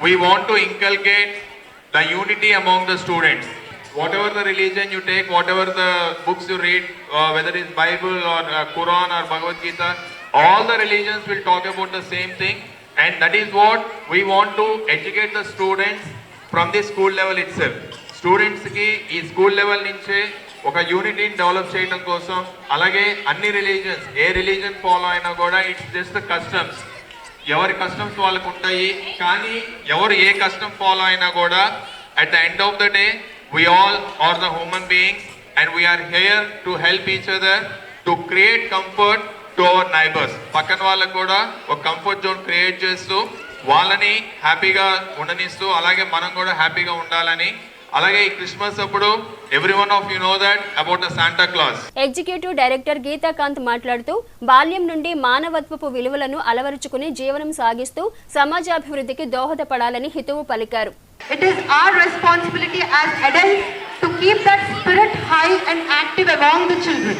we want to inculcate the unity among the students. Whatever the religion you take, whatever the books you read, whether it's Bible or Quran or Bhagavad Gita, all the religions will talk about the same thing, and that is what we want to educate the students from the school level itself. Students ki ee school level nunche oka unity develop cheyadam kosam, alage anni religions A religion follow అయినా కూడా it's just the customs. ఎవరి customs వాళ్ళకు ఉంటాయి, కానీ ఎవరు ఏ custom follow అయినా కూడా at the end of the day we all are the human beings, and we are here to help each other to create comfort to our neighbors. పక్కన వాళ్ళకు కూడా ఒక కంఫర్ట్ జోన్ క్రియేట్ చేస్తూ వాళ్ళని హ్యాపీగా ఉండనిస్తూ అలాగే మనం కూడా హ్యాపీగా ఉండాలని. అలాగే ఈ క్రిస్మస్ అప్పుడు every one of you know that about the Santa Claus. Executive director Geethakanth మాట్లాడుతూ బాల్యం నుండి మానవత్వపు విలువలను అలవరుచుకుని జీవనం సాగిస్తూ సమాజాభివృద్ధికి దోహదపడాలని హితవు పలికారు. It is our responsibility as adults to keep that spirit high and active among the children.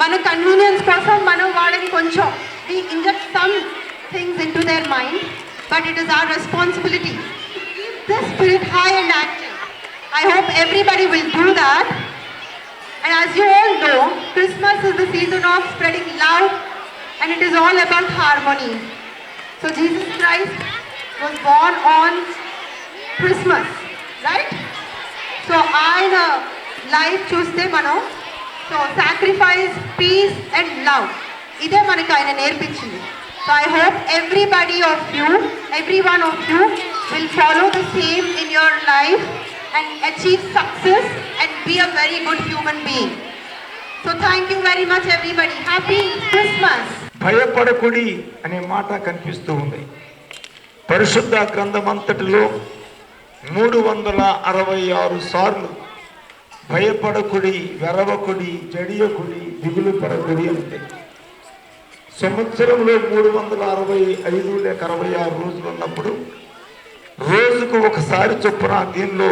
మన కన్వీనియన్స్ కోసం మనం వాళ్ళని కొంచెం we inject some things into their mind, but it is our responsibility to keep the spirit high and active. I hope everybody will do that. And as you all know, Christmas is the season of spreading love, and it is all about harmony. So Jesus Christ was born on Christmas, right? So ఆయన లైఫ్ చూస్తే మనం sacrifice, peace and love, ఇదే మనకి ఆయన నేర్పించింది. So I hope every one of you will follow the same in your life and achieve success and be a very good human being. So thank you very much everybody. Happy Christmas. భయపడకుడి అనే మాట కనిపిస్తూ ఉంది పరిశుద్ధ గ్రంథమంతటిలో 366 సార్లు భయపడకుడి, వెరవకుడి, జడియకుడి, దిగులు పడకుడి అంటే. సంవత్సరంలో 365 లేక 66 రోజులు ఉన్నప్పుడు రోజుకు ఒకసారి చొప్పున దీనిలో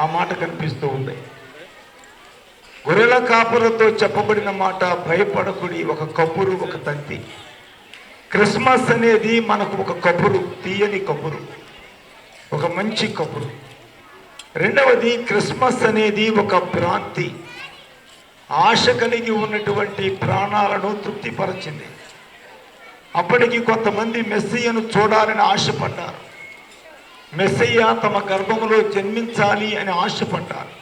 ఆ మాట కనిపిస్తూ ఉంది. గొర్రెల కాపులతో చెప్పబడిన మాట, భయపడకుడి, ఒక కబురు, ఒక తంతి. క్రిస్మస్ అనేది మనకు ఒక కబురు, తీయని కబురు, ఒక మంచి కబురు. రెండవది, క్రిస్మస్ అనేది ఒక భ్రాంతి. ఆశ కలిగి ఉన్నటువంటి ప్రాణాలను తృప్తిపరచింది. అప్పటికి కొంతమంది మెస్సియను చూడాలని ఆశపడ్డారు. మెస్సయ్య తమ గర్భములో జన్మించాలి అని ఆశపడ్డారు.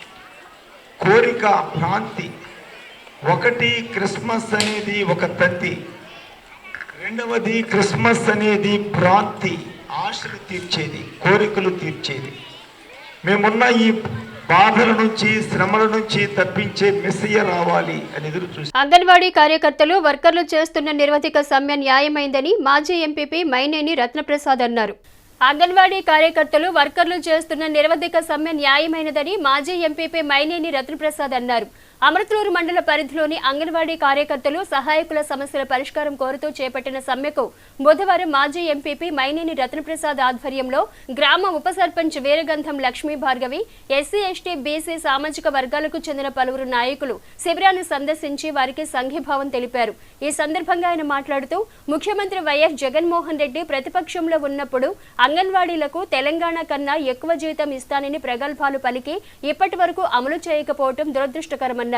కోరిక, భ్రాంతి. ఒకటి, క్రిస్మస్ అనేది ఒక తంతి. రెండవది, క్రిస్మస్ అనేది భ్రాంతి, ఆశలు తీర్చేది, కోరికలు తీర్చేది. మేమున్న ఈ బాధల నుంచి, శ్రమల నుంచి తప్పించే మెస్సయ్య రావాలి అని ఎదురు చూసి అంగన్వాడీ కార్యకర్తలు, వర్కర్లు చేస్తున్న నిరవధిక సమ్మె న్యాయమైందని మాజీ ఎంపీపీ మైనేని రత్నప్రసాద్ అన్నారు. అంగన్వాడీ కార్యకర్తలు, వర్కర్లు చేస్తున్న నిరవధిక సమ్మె న్యాయమైనదని మాజీ ఎంపీపీ మైనేని రత్నప్రసాద్ అన్నారు. అమృతలూరు మండల పరిధిలోని అంగన్వాడీ కార్యకర్తలు, సహాయకుల సమస్యల పరిష్కారం కోరుతూ చేపట్టిన సమ్మెకు బుధవారం మాజీ ఎంపీపీ మైనేని రత్నప్రసాద్ ఆధ్వర్యంలో గ్రామ ఉప sarpanch Veeragandham Lakshmi Bhargavi, SC, ST, BC సామాజిక వర్గాలకు చెందిన పలువురు నాయకులు శిబిరాన్ని సందర్శించి వారికి సంఘీభావం తెలిపారు. ఈ సందర్భంగా ఆయన మాట్లాడుతూ, ముఖ్యమంత్రి వైఎస్ జగన్మోహన్ రెడ్డి ప్రతిపక్షంలో ఉన్నప్పుడు అంగన్వాడీలకు తెలంగాణ కన్నా ఎక్కువ జీతం ఇస్తానని ప్రగల్భాలు పలికి ఇప్పటి వరకు అమలు చేయకపోవడం దురదృష్టకరమన్నారు.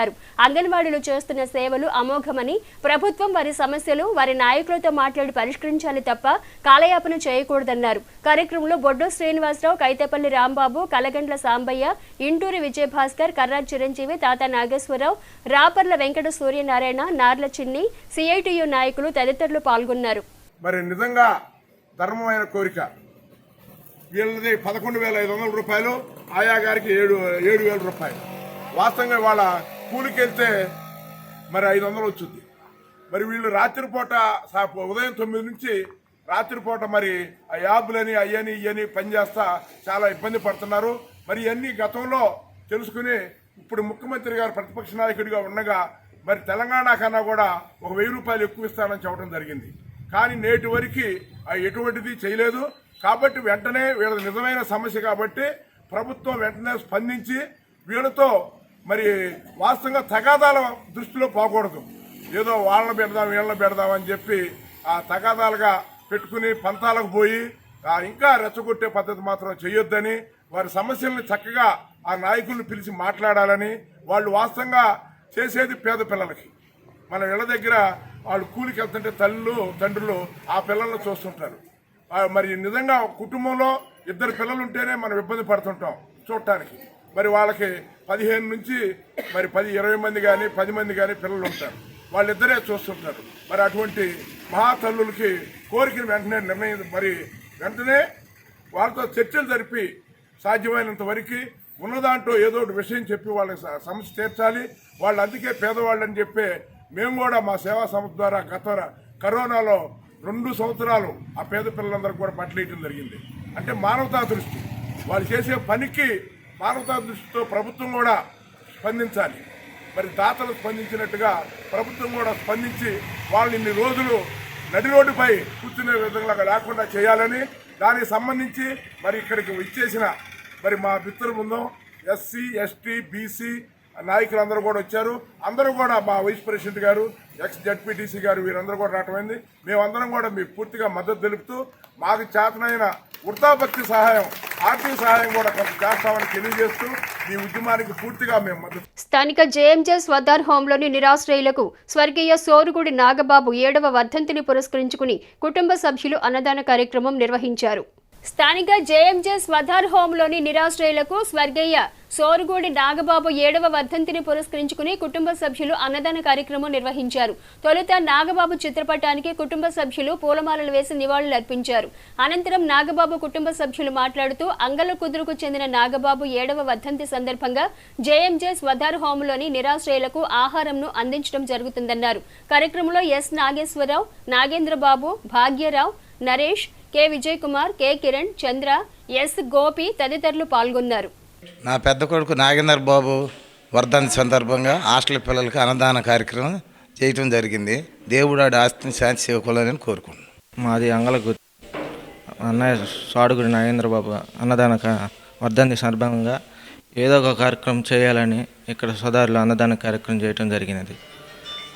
అంగన్వాడీలు చేస్తున్న సేవలు అమోఘమని, ప్రభుత్వం వారి సమస్యలు వారి నాయకులతో మాట్లాడి పరిష్కరించాలి తప్ప కాలయాపన చేయకూడదన్నారు. కార్యక్రమంలో బొడ్డు శ్రీనివాసరావు, కైతేపల్లి రాంబాబు, కలగండ్ల సాంబయ్య, ఇంటూరి విజయభాస్కర్, కర్రాజ్ చిరంజీవి, తాత నాగేశ్వరరావు, రాపర్ల వెంకట సూర్యనారాయణ, నార్ల చిన్ని, సిఐటియు నాయకులు తదితరులు పాల్గొన్నారు. మరి నిజంగా ధర్మమైన కోరిక. వీళ్ళది 11,500 రూపాయలు, ఆయా గారికి 7,000 రూపాయలు. వాస్తవంగా వాళ్ళ కూలికి వెళ్తే మరి 500 వచ్చింది. మరి వీళ్ళు రాత్రిపూట ఉదయం 9 నుంచి రాత్రిపూట మరి ఆ యాబులని అయ్యని ఇయ్యని పనిచేస్తా చాలా ఇబ్బంది పడుతున్నారు. మరి ఇవన్నీ గతంలో తెలుసుకుని ఇప్పుడు ముఖ్యమంత్రి గారు ప్రతిపక్ష నాయకుడిగా ఉండగా మరి తెలంగాణ కన్నా కూడా 1,000 రూపాయలు ఎక్కువ ఇస్తానని చెప్పడం జరిగింది. కానీ నేటి వరకు ఎటువంటిది చేయలేదు. కాబట్టి వెంటనే వీళ్ళ నిజమైన సమస్య కాబట్టి ప్రభుత్వం వెంటనే స్పందించి వీళ్ళతో మరి వాస్తవంగా తగాదాల దృష్టిలో పోకూడదు. ఏదో వాళ్ళని పెడదాం వీళ్ళని పెడదాం అని చెప్పి ఆ తగాదాలుగా పెట్టుకుని పంతాలకు పోయి ఇంకా రెచ్చగొట్టే పద్ధతి మాత్రం చేయొద్దని, వారి సమస్యల్ని చక్కగా ఆ నాయకులను పిలిచి మాట్లాడాలని. వాళ్ళు వాస్తవంగా చేసేది పేద పిల్లలకి. మన ఇళ్ళ దగ్గర వాళ్ళు కూలికి వెళ్తుంటే తల్లులు తండ్రులు ఆ పిల్లలను చూస్తుంటారు. మరి నిజంగా కుటుంబంలో 2 పిల్లలు ఉంటేనే మనం ఇబ్బంది పడుతుంటాం చూడటానికి. మరి వాళ్ళకి 15 నుంచి మరి 10-20 మంది కానీ 10 మంది కానీ పిల్లలు ఉంటారు. వాళ్ళిద్దరే చూస్తుంటారు. మరి అటువంటి మహాతల్లులకి కోరికను వెంటనే వాళ్ళతో చర్చలు జరిపి సాధ్యమైనంత వరకు ఉన్నదాంట్లో ఏదో ఒకటి విషయం చెప్పి వాళ్ళకి సమస్య తీర్చాలి. వాళ్ళు అందుకే పేదవాళ్ళని చెప్పే మేము కూడా మా సేవా సంస్థ ద్వారా గత కరోనాలో 2 సంవత్సరాలు ఆ పేద పిల్లలందరికీ కూడా బట్టలు ఇవ్వడం జరిగింది. అంటే మానవతా దృష్టి, వాళ్ళు చేసే పనికి మానవతా దృష్టితో ప్రభుత్వం కూడా స్పందించాలి. మరి దాతలు స్పందించినట్టుగా ప్రభుత్వం కూడా స్పందించి వాళ్ళని ఇన్ని రోజులు నడి రోడ్డుపై కూర్చునే విధంగా లేకుండా చేయాలని, దానికి సంబంధించి మరి ఇక్కడికి ఇచ్చేసిన మరి మా మిత్రుల బృందం ఎస్సీ, ఎస్టీ, బీసీ నాయకులందరూ కూడా వచ్చారు. అందరూ కూడా మా వైస్ ప్రెసిడెంట్ గారు, ఎక్స్ జడ్పీటీసీ గారు వీరందరూ కూడా రావటమైంది. మేమందరం కూడా మీకు పూర్తిగా మద్దతు తెలుపుతూ మాకు చేతనైన వృత్తాభక్తి సహాయం, ఆర్థిక సహాయం కూడా కొంత చేస్తామని తెలియజేస్తూ ఈ ఉద్యమానికి పూర్తిగా మేము మద్దతు. స్థానిక జేఎంజే స్వదార్ హోంలోని నిరాశ్రయులకు స్వర్గీయ సోరుగుడి నాగబాబు 7వ వర్ధంతిని పురస్కరించుకుని కుటుంబ సభ్యులు అన్నదాన కార్యక్రమం నిర్వహించారు. స్థానిక జేఎంజే స్వదార్ హోంలోని నిరాశ్రయులకు స్వర్గీయ సోరుగుడి నాగబాబు 7వ వర్ధంతిని పురస్కరించుకుని కుటుంబ సభ్యులు అన్నదాన కార్యక్రమం నిర్వహించారు. తొలుత నాగబాబు చిత్రపటానికి కుటుంబ సభ్యులు పూలమాలలు వేసి నివాళులర్పించారు. అనంతరం నాగబాబు కుటుంబ సభ్యులు మాట్లాడుతూ అంగళ్ళ కుదురుకు చెందిన నాగబాబు 7వ వర్ధంతి సందర్భంగా జేఎంజే స్వదార్ హోంలోని నిరాశ్రయులకు ఆహారంను అందించడం జరుగుతుందన్నారు. కార్యక్రమంలో S Nageswararao, Nagendrababu, Bhagyarao, Naresh, K Vijay Kumar, K Kiran, Chandra, S Gopi తదితరులు పాల్గొన్నారు. నా పెద్ద కొడుకు నాగేంద్ర బాబు వర్ధంతి సందర్భంగా హాస్టల్ పిల్లలకు అన్నదాన కార్యక్రమం చేయటం జరిగింది. దేవుడు ఆడి ఆస్తిని శాంతి చేకూరాలని కోరుకుంటున్నాను. మాది అంగలకు అన్నయ్య సాడుగుడి నాగేంద్రబాబు అన్నదాన వర్ధంతి సందర్భంగా ఏదో ఒక కార్యక్రమం చేయాలని ఇక్కడ సోదరులు అన్నదాన కార్యక్రమం చేయడం జరిగినది.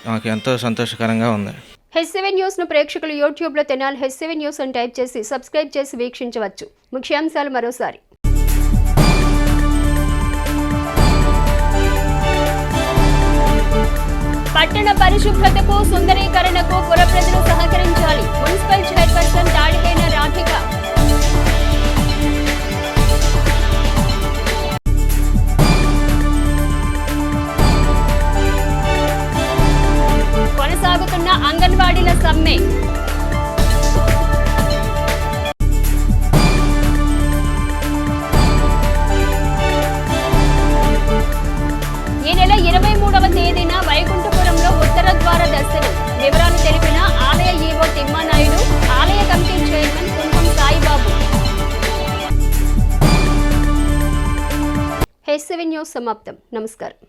మాకు ఎంతో సంతోషకరంగా ఉంది. H7 న్యూస్ ను ప్రేక్షకులు యూట్యూబ్ లో తెనాలి H7 న్యూస్ అని టైప్ చేసి సబ్స్క్రైబ్ చేసి వీక్షించవచ్చు. ముఖ్యాంశాలు మరోసారి. పట్టణ పరిశుభ్రతకు సుందరీకరణకు పుర ప్రజలు సహకరించాలి. Municipal chairperson Tadipaina Radhika. కొనసాగుతున్న అంగన్వాడీల సమ్మె. ఈ నెల 23వ తేదీన వైకుంఠపురంలో ఉత్తర ద్వార దర్శనం. వివరాలు తెలిపిన ఆలయ ఈవో తిమ్మానాయుడు, ఆలయ కమిటీ చైర్మన్ కుంభం సాయిబాబు. H7 న్యూస్ సమాప్తం. నమస్కారం.